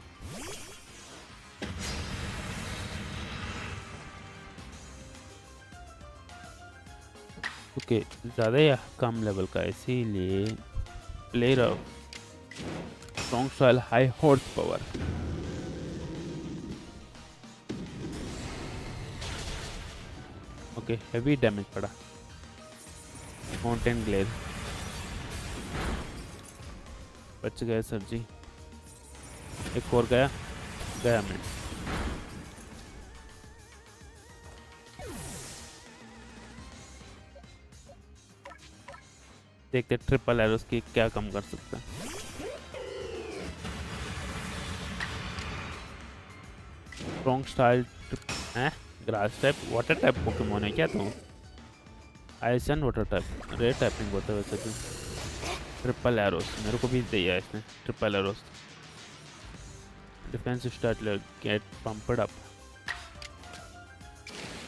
ओके, ज़्यादा या कम लेवल का, इसीलिए player strong style high horse power. Okay, heavy damage पड़ा। माउंटेन ग्लेयर बच गए सर जी। एक और गया, गया मैं। देखते ट्रिपल एरोस की क्या कम कर सकता है। स्ट्रॉन्ग स्टाइल है, grass type, water type Pokemon है क्या तुम? Ice and water type, red typing होता है वैसे तो। ट्रिपल एरोस मेरे को भी दिया है इसने, triple arrows. Defence style get pumped up.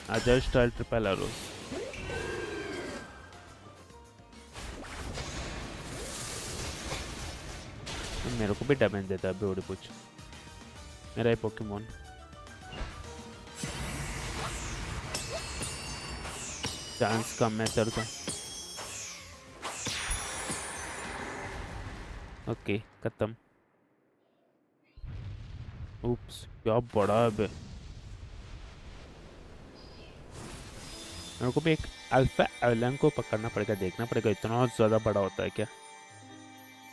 Ajay style triple arrows. मेरे को भी डैमेज देता है बेवड़ी कुछ, मेरा ही पोकेमोन। चांस कम है सर का। ओके, खत्म। उप्स, क्या बड़ा है बे। मेरे को भी एक अल्फा एवलन को पकड़ना पड़ेगा, देखना पड़ेगा इतना ज़्यादा बड़ा होता है क्या।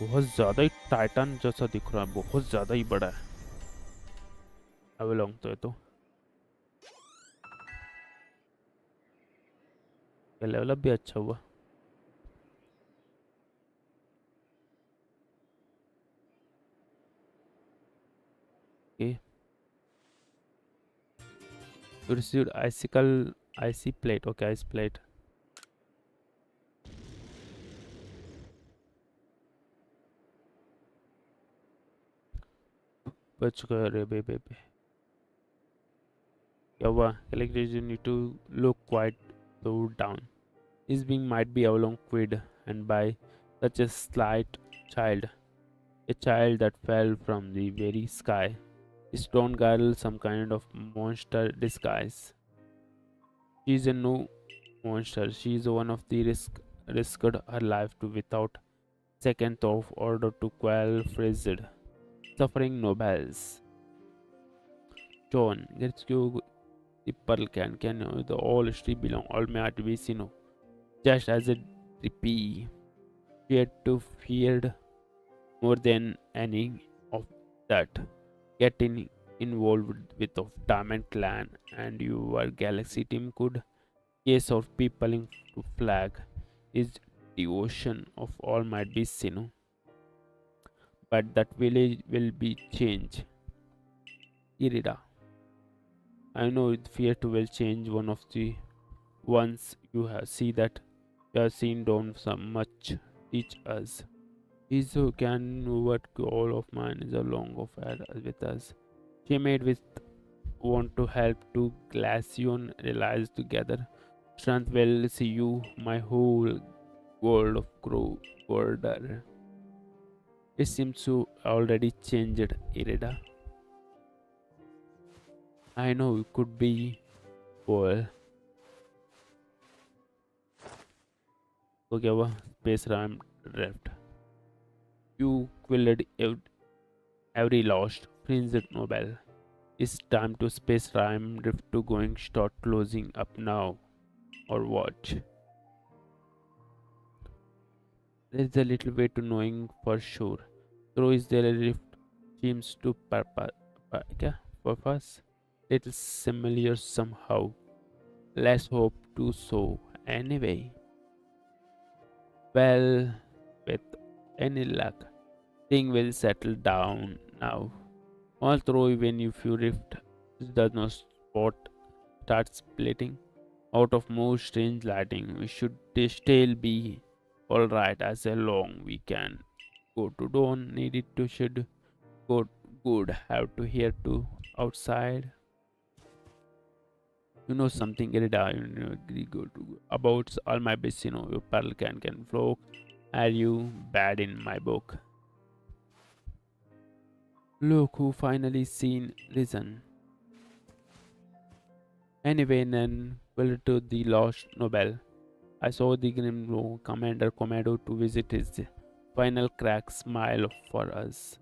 बहुत ज़्यादा ही टाइटन जैसा दिख रहा है, बहुत ज़्यादा ही बड़ा है एवलॉन्ग तो। ये तो लेवल अप भी अच्छा हुआ। Okay, you received icicle icy plate. Okay, ice plate. बच गए रे बेबे। क्या हुआ? Electric, you need to look quite low down. This being might be a long quid, and by such a slight child, a child that fell from the very sky. Is Stone Girl some kind of monster disguise? She is a no monster. She is one of the risked her life to without second thought order to quell frigid suffering nobles. John gets you the pearl can know the all history belong all may to be seen just as a repeat. She had to feared more than any of that. Getting involved with of Diamond Clan and your Galaxy team could case of people to flag is devotion of all might be seen. But that village will be changed. Irida. I know fear to will change one of the ones you have see that you have seen don't so much teach us. Is who can what all of mine is a long affair with us. She made with want to help to Glaceon realize together. Strength will see you my whole world of grow order. It seems to already changed, Irida. I know it could be well. तो क्या हुआ? Space Ram Drift. You quilled every lost fringed Nobel. It's time to Space Ram Drift to going start closing up now. Or what? There's a little way to knowing for sure. Though is there a rift seems to purpose? Little similar somehow. Let's hope to so. Anyway. Well, with any luck, thing will settle down now. Although even if you rift does not spot start splitting out of more strange lighting, we should still be All right, I say long. We can go to dawn. Need it to should go good. Have to hear to outside. You know something, Gerida, you know, go to about all my best, you know, your pearl can float. Are you bad in my book? Look who finally seen reason. Anyway, then will to the lost Nobel. I saw the Grim Commander Commando to visit his final crack smile for us.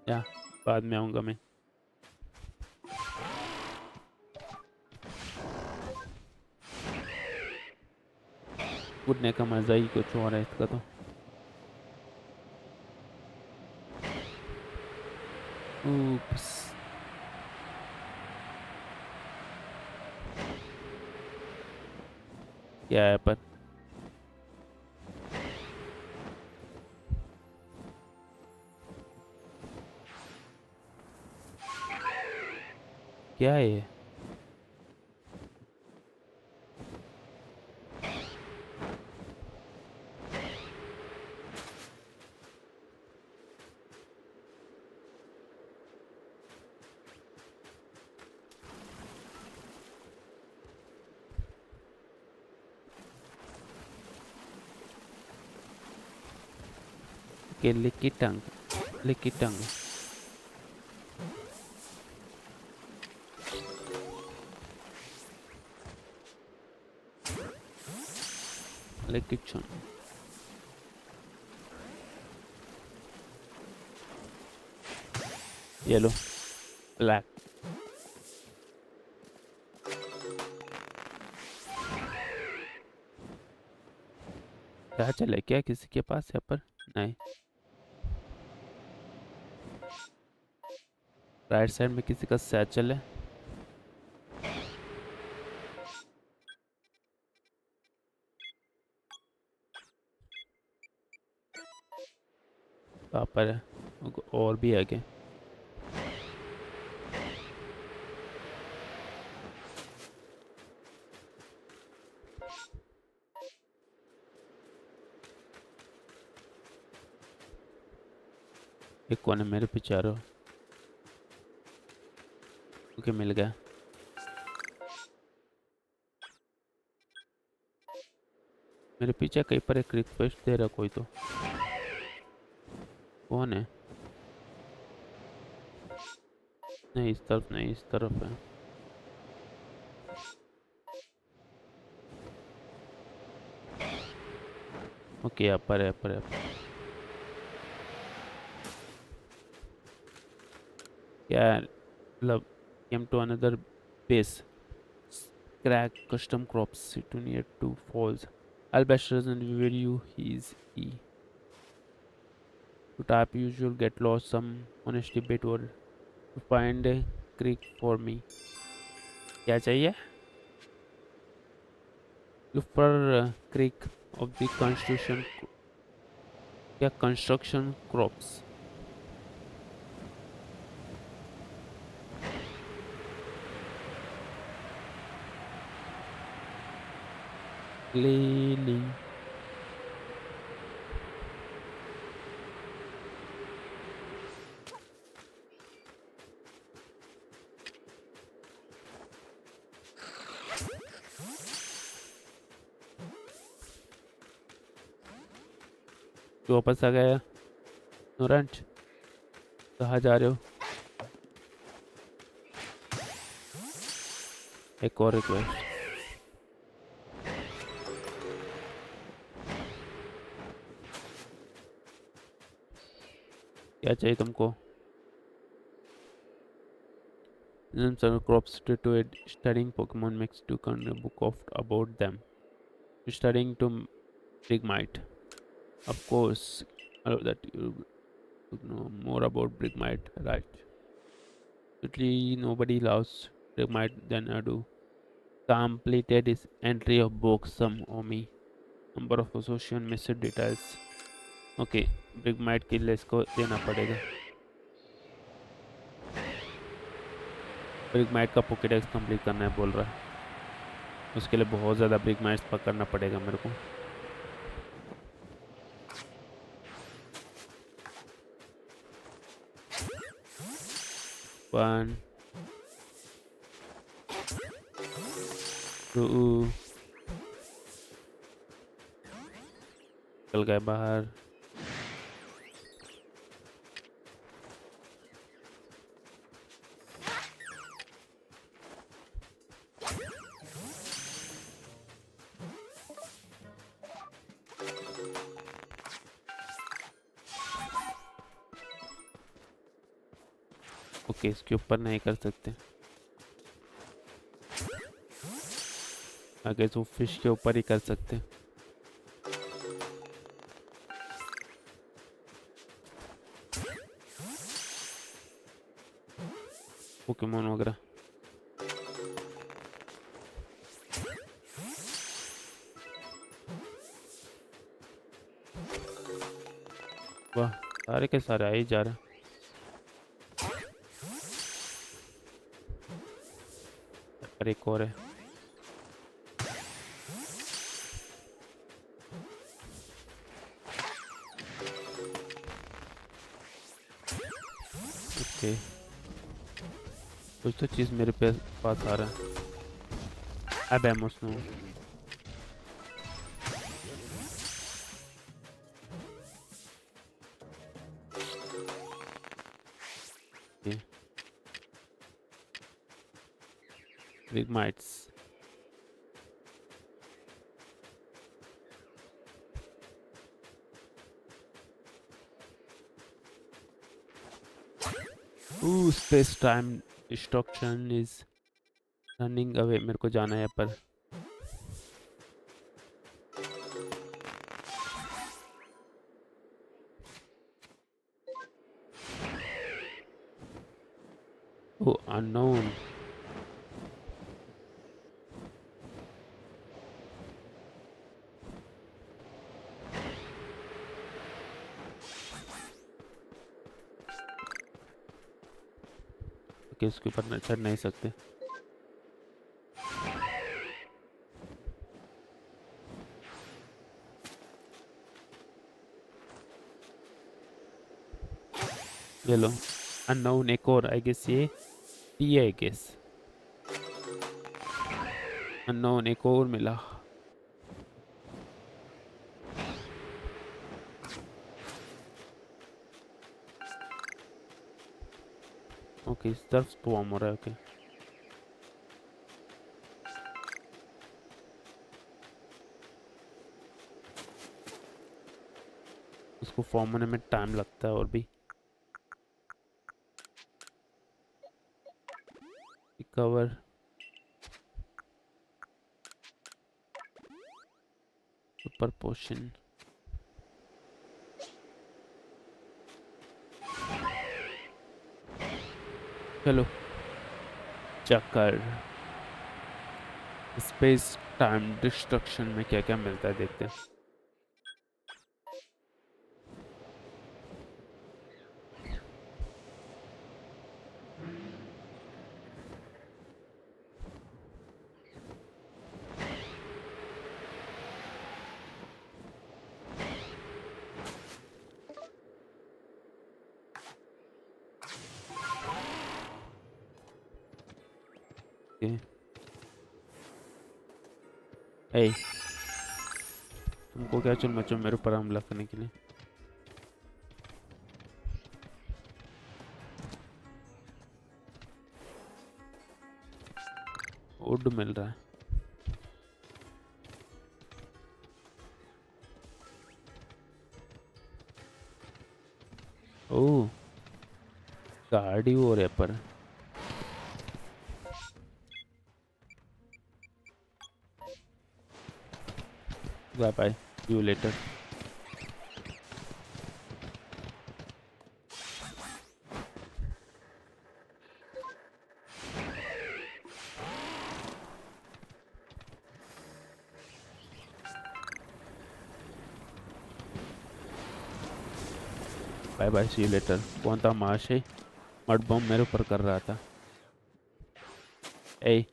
Yeah, बाद में आऊँगा मैं. कूदने का मजा ही कुछ और है इसका तो. Oops. क्या है पर? क्या है ये? Okay, licky tongue. Licky tongue. Licky tongue. Yellow. Black. क्या चले क्या किसी के पास यहाँ पर? नहीं. राइट साइड में किसी का सैचल है. कहाँ पर है? और भी है क्या? एक कौन है मेरे पीछे आ रहा हो? ओके मिल गया. मेरे पीछे कहीं पर एक रिक्वेस्ट दे रहा कोई तो. कौन है? नहीं इस तरफ नहीं, इस तरफ है. ओके यहाँ पर है, यहाँ पर है. क्या मतलब? Came to another base. Crack custom crops to near two falls. Albert doesn't reveal you his E. To tap you should get lost some honesty bit or to find a creek for me. क्या चाहिए? Look for creek of the construction. क्या construction crops? Clearly. तो वापस आ गया नोरेंट. कहाँ जा रहे हो? एक और रिक्वेस्ट. क्या चाहिए तुमको? Some crops to it. Studying Pokemon makes to kind of book of about them. Studying to Brigmite. Of course, I know that you know more about Brigmite, right? Certainly, nobody loves Brigmite than I do. Completed his entry of book some Omi. Number of association missed details. Okay, Brigmite की list को देना पड़ेगा. ब्रिगमाइट का Pokedex complete करना है बोल रहा है. उसके लिए बहुत ज़्यादा ब्रिगमाइट्स पकड़ना पड़ेगा मेरे को. 1 2 चल गए बाहर। ओके, इसके ऊपर नहीं कर सकते। आगे तो फिश के ऊपर ही कर सकते हैं। पोकेमोन वगैरह। वाह, सारे के सारे आ ही जा रहे हैं। और एक और है। ओके, कुछ तो चीज़ मेरे पास आ रहा है। अब एमोस no. Big mites. Ooh, space time destruction is running away. मेरे को जाना है यहाँ पर। Oh, unknown. ओके, उसके ऊपर चढ़ नहीं सकते। ये लो, unknown एक और। आई गेस ये टी है। आई गेस unknown एक और मिला। ओके, इस तरफ स्पॉन हो रहा है। ओके, उसको फॉर्म होने में टाइम लगता है और भी। कवर सुपर पोशन। चलो, चक्कर। स्पेस टाइम डिस्ट्रक्शन में क्या क्या मिलता है देखते हैं। ए, तुमको क्या चुन मचो मेरे ऊपर हमला करने के लिए? वुड मिल रहा है। ओह, गाड़ी हो रहा है पर। Bye bye, see you later. Bye bye, see you later. कौन था महाशय? मड बम मेरे ऊपर कर रहा था। ए,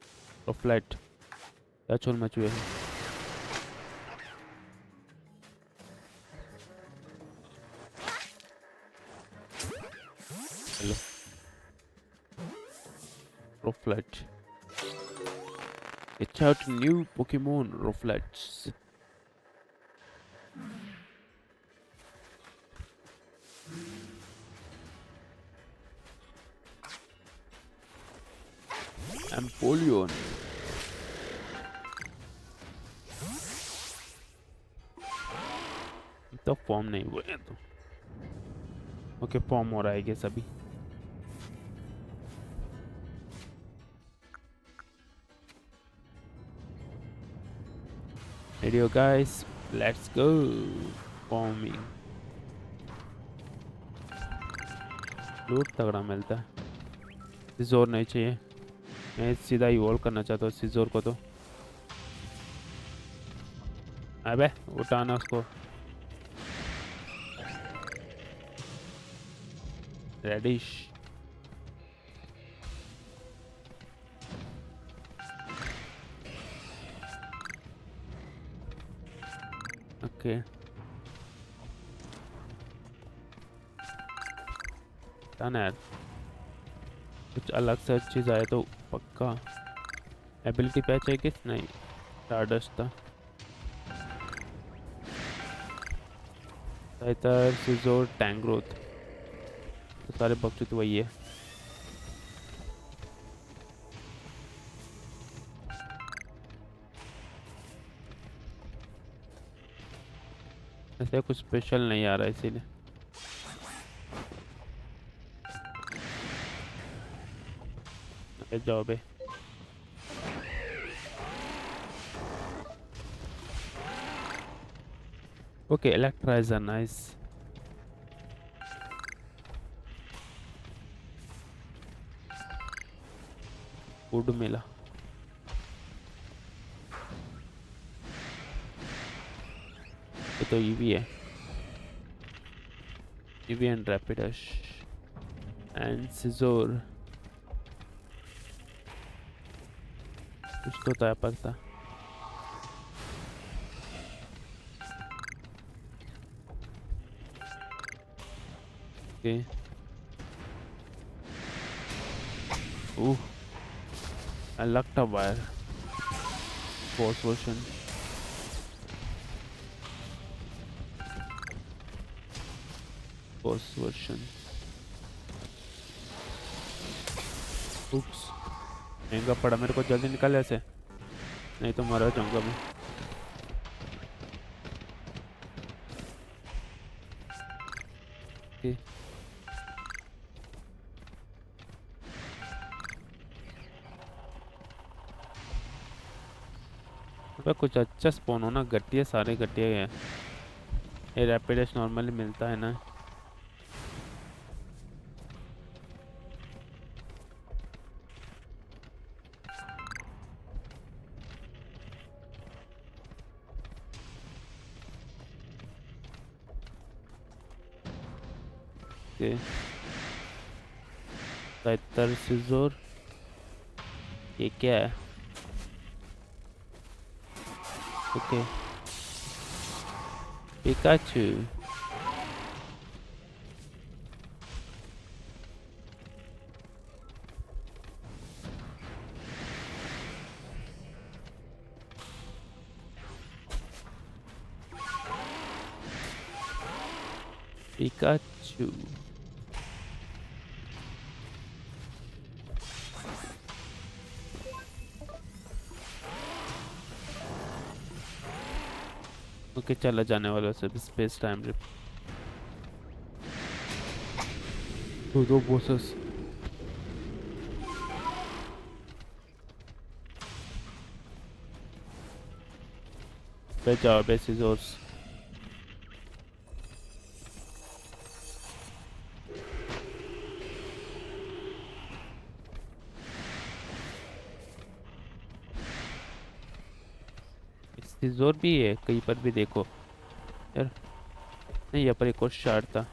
फ्लैट क्या चोल मचुए है? Hello, Rufflet. It's out new Pokemon Rufflets. Empoleon. तो फॉर्म नहीं हुए हैं तो ओके फॉर्म हो रहा है क्या सभी radio guys let's go forming लूट तगड़ा मिलता है सिजोर नहीं चाहिए मैं सीधा इवॉल्व करना चाहता हूँ सिजोर को तो अबे उठाना उसको रेडिश ओके डन यार कुछ अलग से चीज आए तो पक्का एबिलिटी पैच है कि नहीं स्टारडस्ट था साइतर सिजोर टैंक ग्रोथ तो सारे बक्से तो वही है ऐसे कुछ स्पेशल नहीं आ रहा इसीलिए जाओ बे ओके इलेक्ट्राइजर नाइस फूड मिला तो ईवी है ईवी एंड रैपिडश एंड सिजोर कुछ तो तय पड़ता okay oh I lucked a wire. Boss version. Boss version. Oops. महंगा पड़ा मेरे को जल्दी निकल ऐसे नहीं तो मर जाऊंगा मैं okay. कुछ अच्छा स्पॉन हो ना गट्टिया सारे गट्टिया हैं ये रैपिडस नॉर्मली मिलता है ना ओके बेहतर सिजोर ये क्या है ओके पिकाचू पिकाचू ओके चला जाने वाला सब स्पेस टाइम रिप दो बॉसेस पे जाओ बेसिजोर्स जोर भी है कहीं पर भी देखो यार नहीं यहाँ पर एक और शार्ट था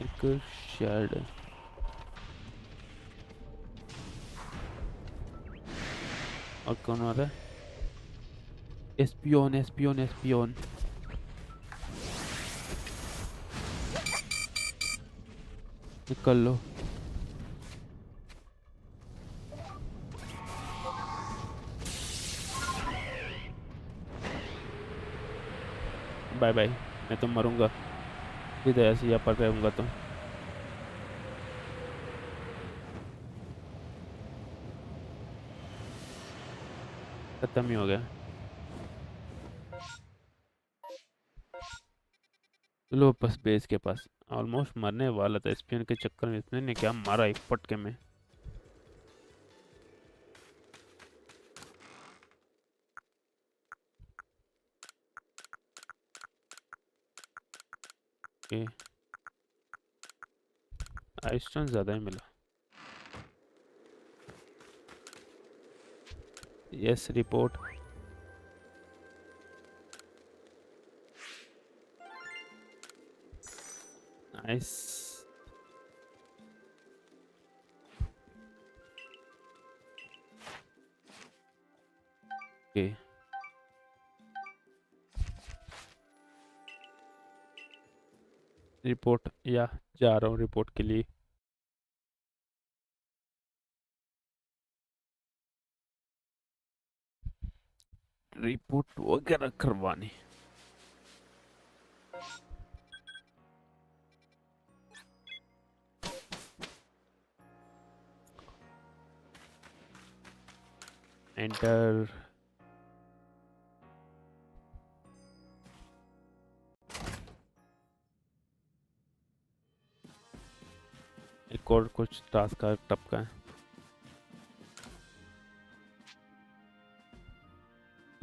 एक शार्ट और कौन आ रहा है एस्पियोन एस्पियोन एस्पियोन निकल लो। Bye bye. मैं तो मरूंगा सीधे ऐसे यहाँ पर रहूंगा तो। खत्म ही हो गया। चलो बस बेस के पास। ऑलमोस्ट मरने वाला था स्पिन के चक्कर में, इसने ने क्या मारा एक पटके में। ओके, आइसटन ज़्यादा ही मिला। Yes report. Nice. Okay, report या जा रहा हूँ रिपोर्ट के लिए। रिपोर्ट वगैरह करवानी। एंटर। एक और कुछ टास्क का टपका है।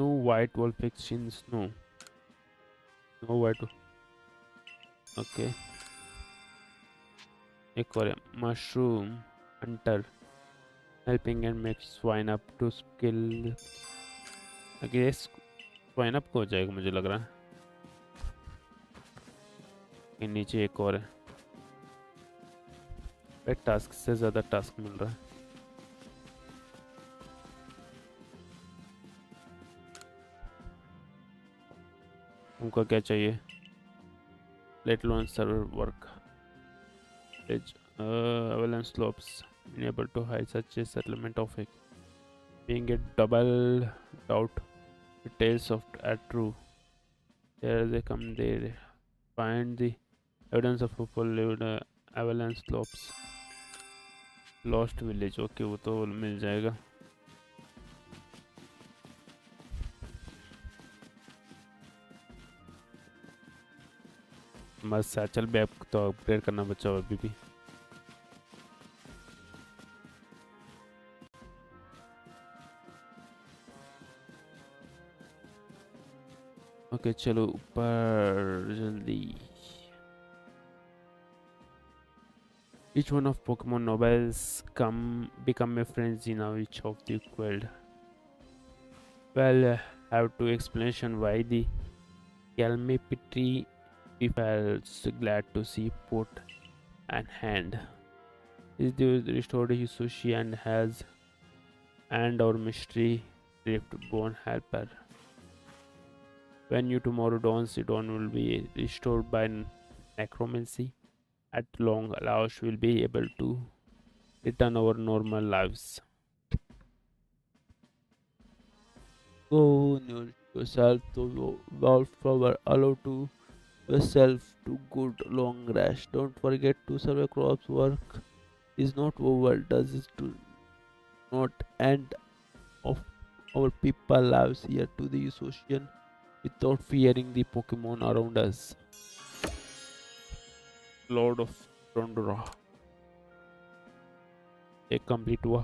No white wall fix in snow. No white. Okay, एक और mushroom hunter helping and make swine up to skill. अगे स्वाइन अप हो जाएगा मुझे लग रहा है। ये नीचे एक और है। टास्क से ज़्यादा टास्क मिल रहा है। उनका क्या चाहिए? Let alone server work avalanche slopes unable to hide such a settlement of it being a double doubt details of are true. There they come, they find the evidence of people lived avalanche slopes lost village. Okay, वो तो मिल जाएगा। मस्त है। चल bag तो upgrade करना बचा अभी भी। ओके चलो ऊपर जल्दी। Each one of Pokemon nobles become a frenzy now each of the world. Well, have to explanation why the Calmipitri felt glad to see put and hand. Is the restored his sushi and has and our mystery drift born helper. When you tomorrow dawns, the dawn will be restored by necromancy. At long last, we'll be able to return our normal lives. Go nourish yourself to wildflower. Allow to yourself to good long rest. Don't forget to serve crops. Work is not over. Does it do not end of our people lives here to the ocean without fearing the Pokemon around us. Lord of Tundra. एक complete हुआ।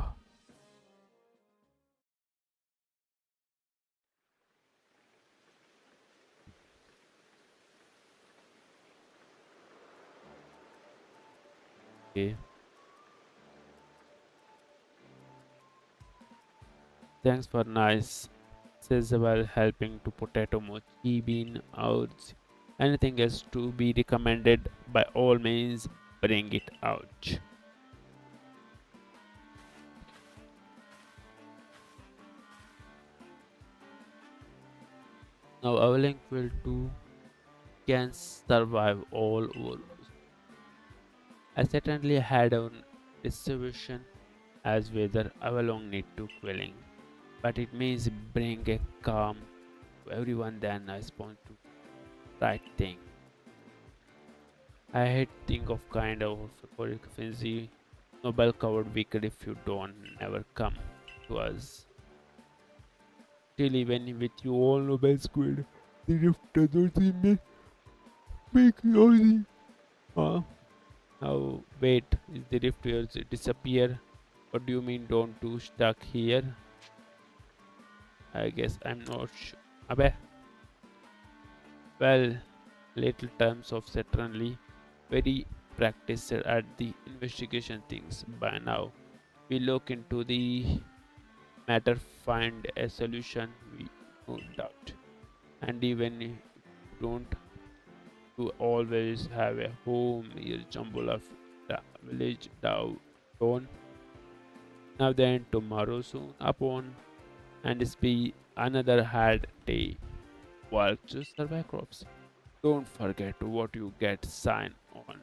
Okay. Thanks for nice Sezabal helping to potato mochi bean out. Anything else to be recommended, by all means bring it out. Now Avalanche will too can survive all over. I certainly had on distribution as whether AVALUGG need to quelling, but it means bring a calm to everyone then I respond to right thing. I hate think of kind of fancy Nobel covered wicked if you don't never come to us. Still even with you all Nobel squid, the rift doesn't seem make noisy. Huh? Now wait, is the rift yours disappear? What do you mean don't do stuck here? I guess I'm not sure. Abe, well, little terms of certainly very practiced at the investigation things by now. We look into the matter, find a solution, we no doubt. And even if you don't, you always have a home here jumble of the village down. Now then tomorrow soon upon and it's be another hard day. Work to survive crops. Don't forget what you get sign on.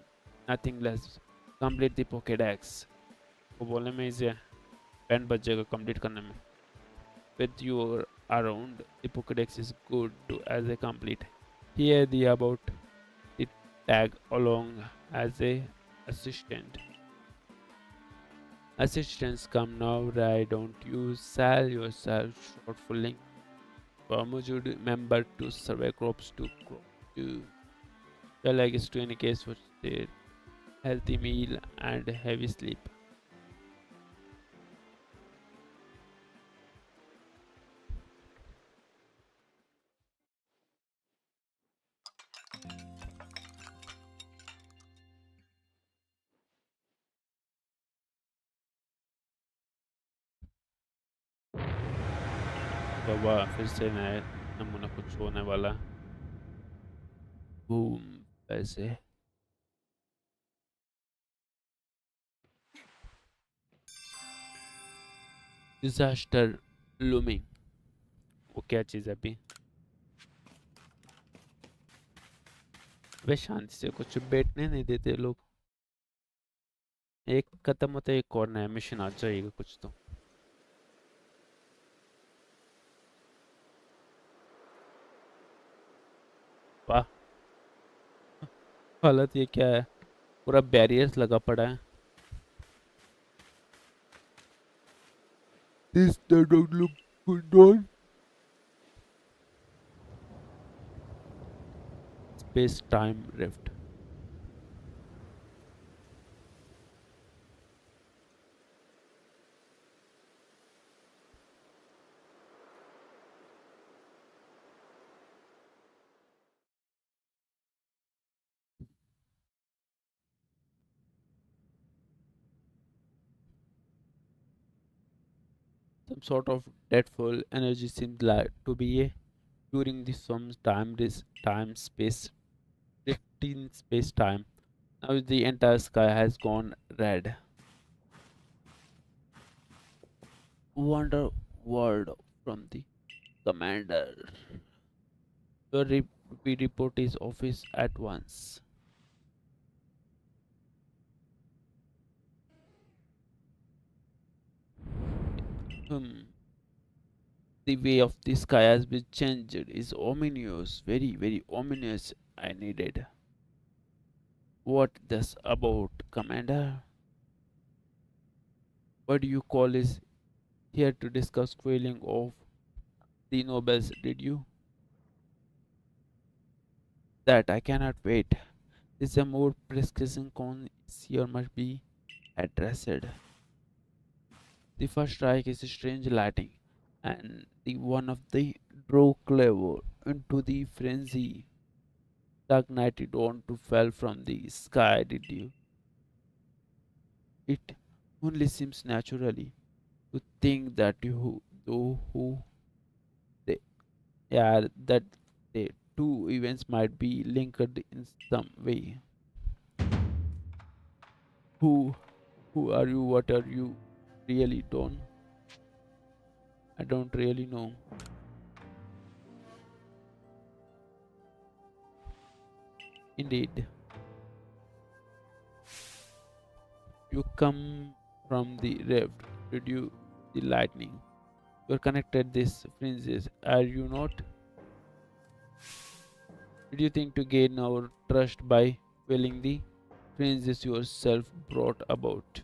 Nothing less. Complete the Pokédex. वो बोलने में इसे 10 बज जाएगा complete करने में. With you around, the Pokédex is good to as a complete. Here the about the tag along as a assistant. Assistants come now, right? Don't you sell yourself shortfully. Farmers should remember to survey crops to grow. To well, I guess to any case for the healthy meal and heavy sleep. बाबा फिर से नया नमूना कुछ होने वाला. Boom ऐसे. Disaster looming. वो क्या चीज़ है अभी? वे शांति से कुछ बैठने नहीं देते लोग. एक खत्म होता है एक और नया मिशन आ जाएगा कुछ तो. वाह, हालत ये क्या है? पूरा बैरियर्स लगा पड़ा है. This does not look good on space-time rift. Some sort of dreadful energy seems like to be during the some time this time space drifting space time. Now the entire sky has gone red. Wonder word from the commander. Your we report his office at once. Hmm. The way of the sky has been changed is ominous, very ominous. I needed. What this about, Commander? What do you call is here to discuss quelling of the nobles, did you? That I cannot wait. This is a more pressing concern must be addressed. The first strike is strange lighting, and the one of the draw clever into the frenzy. Dark night you don't to fell from the sky, did you? It only seems naturally to think that you though who they yeah that the two events might be linked in some way. Who who are you? What are you? Really don't I don't really know. Indeed. You come from the rift. Did you the lightning? You're connected these fringes, are you not? Did you think to gain our trust by quelling the fringes yourself brought about?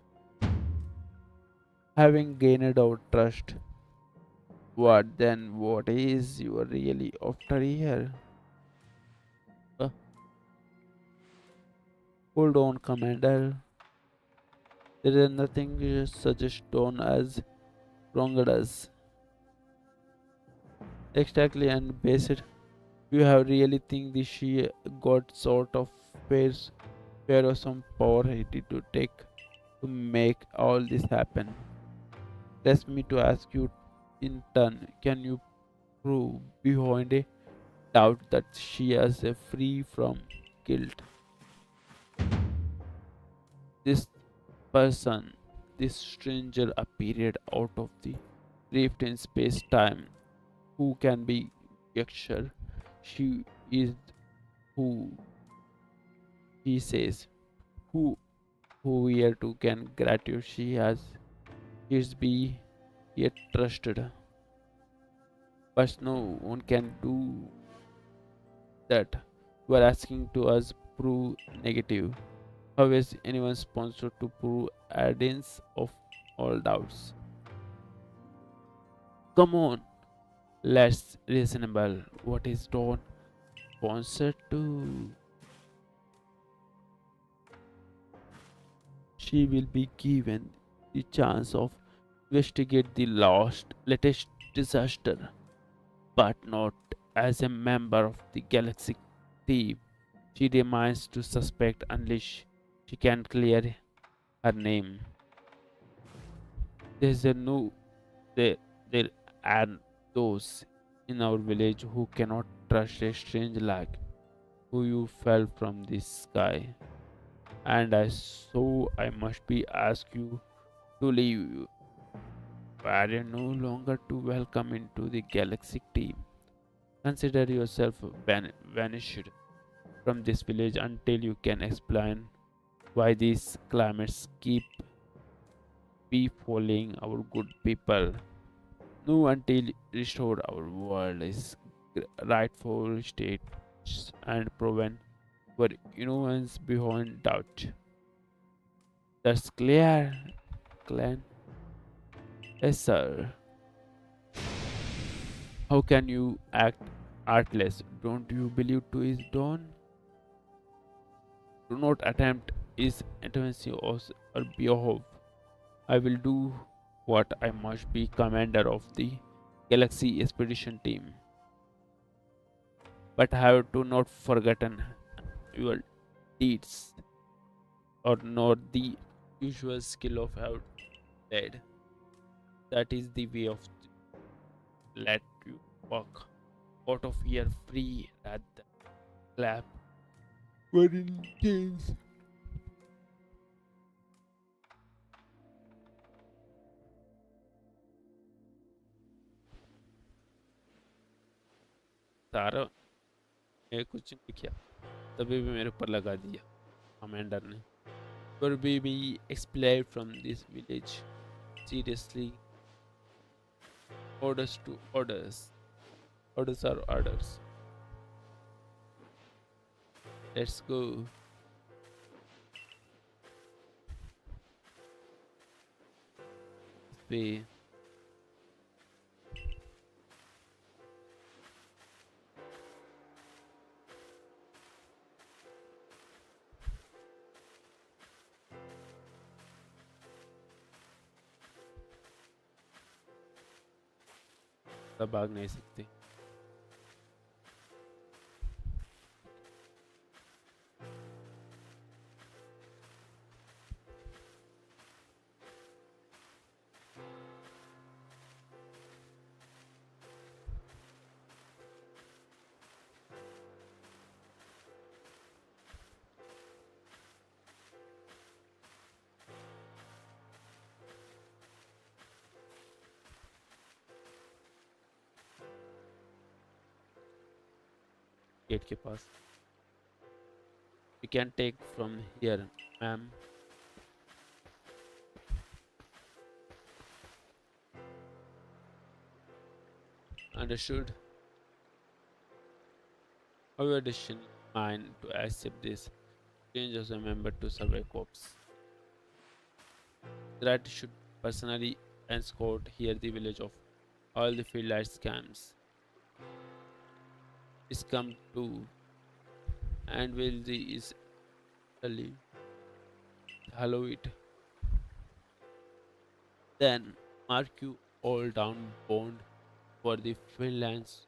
Having gained our trust, what then? What is you are really after here? Uh, Hold on, Commander. There is nothing such a stone as wronged us. Exactly, and based, you have really think this she got sort of pairs pair of some power ready to take to make all this happen. Press me to ask you in turn, can you prove behind a doubt that she is free from guilt? This person, this stranger appeared out of the rift in space time. Who can be sure she is who he says? Who we are to can gratitude she has is be yet trusted. But no one can do that. You are asking to us prove negative. How is anyone sponsored to prove avoidance of all doubts? Come on, let's reasonable. What is Dawn sponsored to? She will be given the chance of investigate the latest disaster, but not as a member of the Galaxy team. She remains to suspect unless she can clear her name. There's a no there there are those in our village who cannot trust a strange like who you fell from the sky. And I must be ask you to leave. Are you no longer to welcome into the Galaxy team? Consider yourself vanished from this village until you can explain why these climates keep befalling our good people. No, until restored our world is rightful state and proven for innocence beyond doubt. That's clear, clan. Yes, sir. How can you act artless? Don't you believe to his dawn? Do not attempt his intimacy or behave. I will do what I must be commander of the Galaxy Expedition team. But have to not forgotten your deeds or not the usual skill of have dead. That is the way of let you walk out of here free at the clap. But in chains. सारा मैं कुछ नहीं किया तभी भी मेरे ऊपर लगा दिया कमांडर ने पर be expelled from this village seriously orders to orders are orders let's go this way सब भाग नहीं सकते गेट के पास you can take from here ma'am Understood. How your decision mine to accept this change as a member to survey corps. That should personally escort here the village of all the field light scams is come to and will the is early hello it. Then mark you all down bond for the Finland's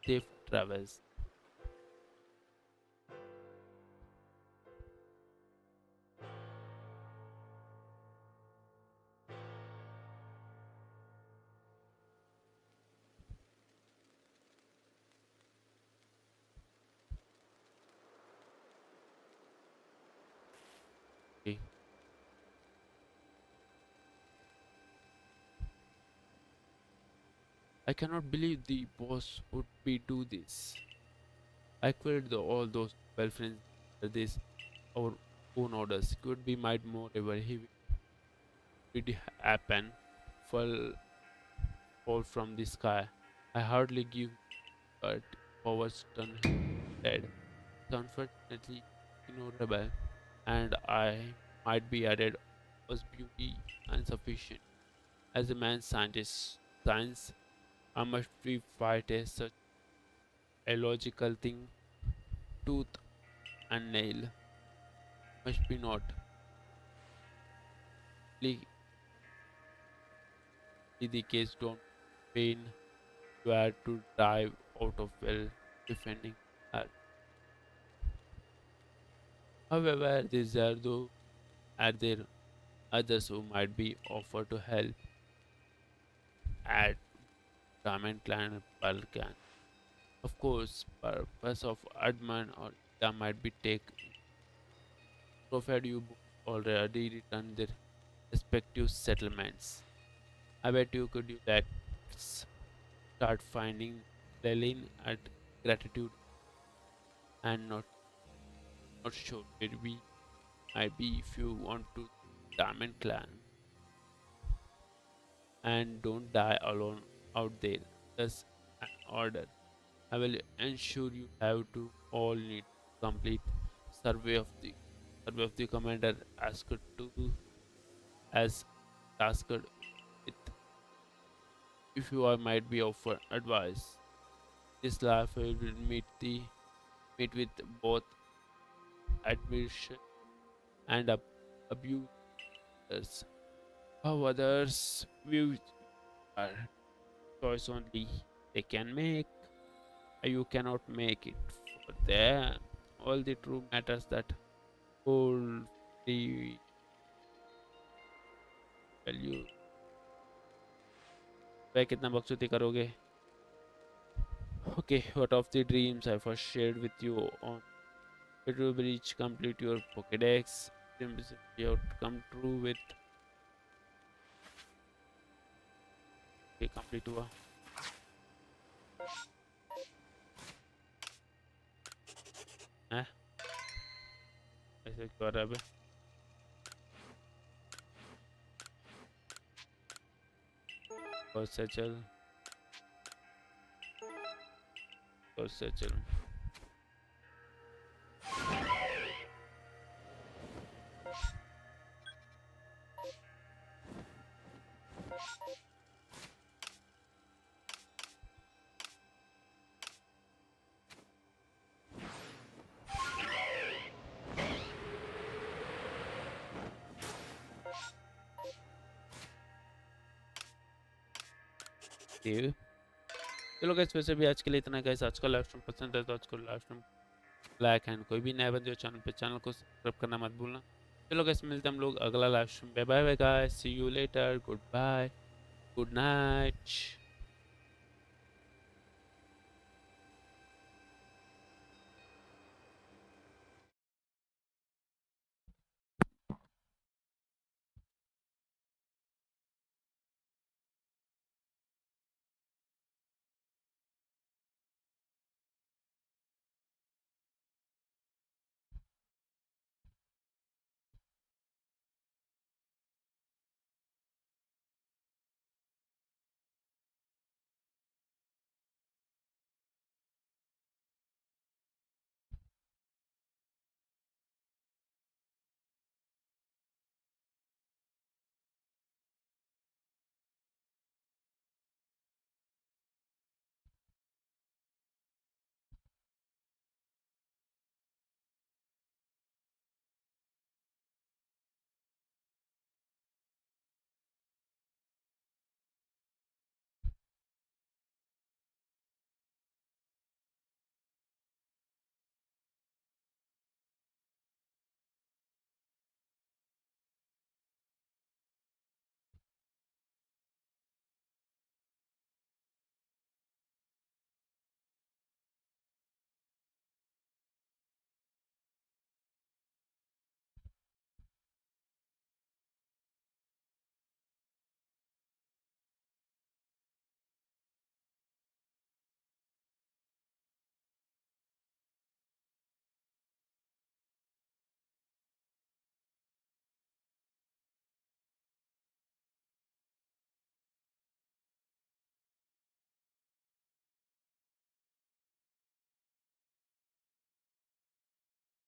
safe travels. Okay. I cannot believe the boss would be do this. I quit all those well friends this our own orders. Could be might moreover he did happen fall from the sky. I hardly give but powers turn dead. So unfortunately ignorable and I might be added was beauty insufficient. As a man scientist science I must be fight a such a logical thing tooth and nail must be not really the case don't pain you had to dive out of well defending her. However, are there others who might be offered to help at Diamond Clan Balkan. Of course, purpose of admin or data might be take provided you already returned their respective settlements. I bet you could you let's start finding Lelin at gratitude and not sure where we might be if you want to Diamond Clan and don't die alone out there. That's an order. I will ensure you have to all need complete survey of the commander asked to as tasked with if you are might be offered advice. This life will meet with both admiration and abusers. How others view are choice only they can make. You cannot make it for them. All the true matters that hold the value. वह कितना बकचोदी करोगे? Okay, what of the dreams I first shared with you on it will reach complete your Pokédex. Dreams you have to come true with okay, complete हुआ. हैं? ऐसे क्यों आ रहा है बे? और से चल चलो गाइस वैसे भी आज के लिए इतना गाइस आज का लाइव स्ट्रीम पसंद है तो आज को लाइव स्ट्रीम लाइक एंड कोई भी नया बंदे हो चैनल को सब्सक्राइब करना मत भूलना. चलो गाइस मिलते हैं हम लोग अगला live stream. Bye bye guys, see you later, goodbye, good night.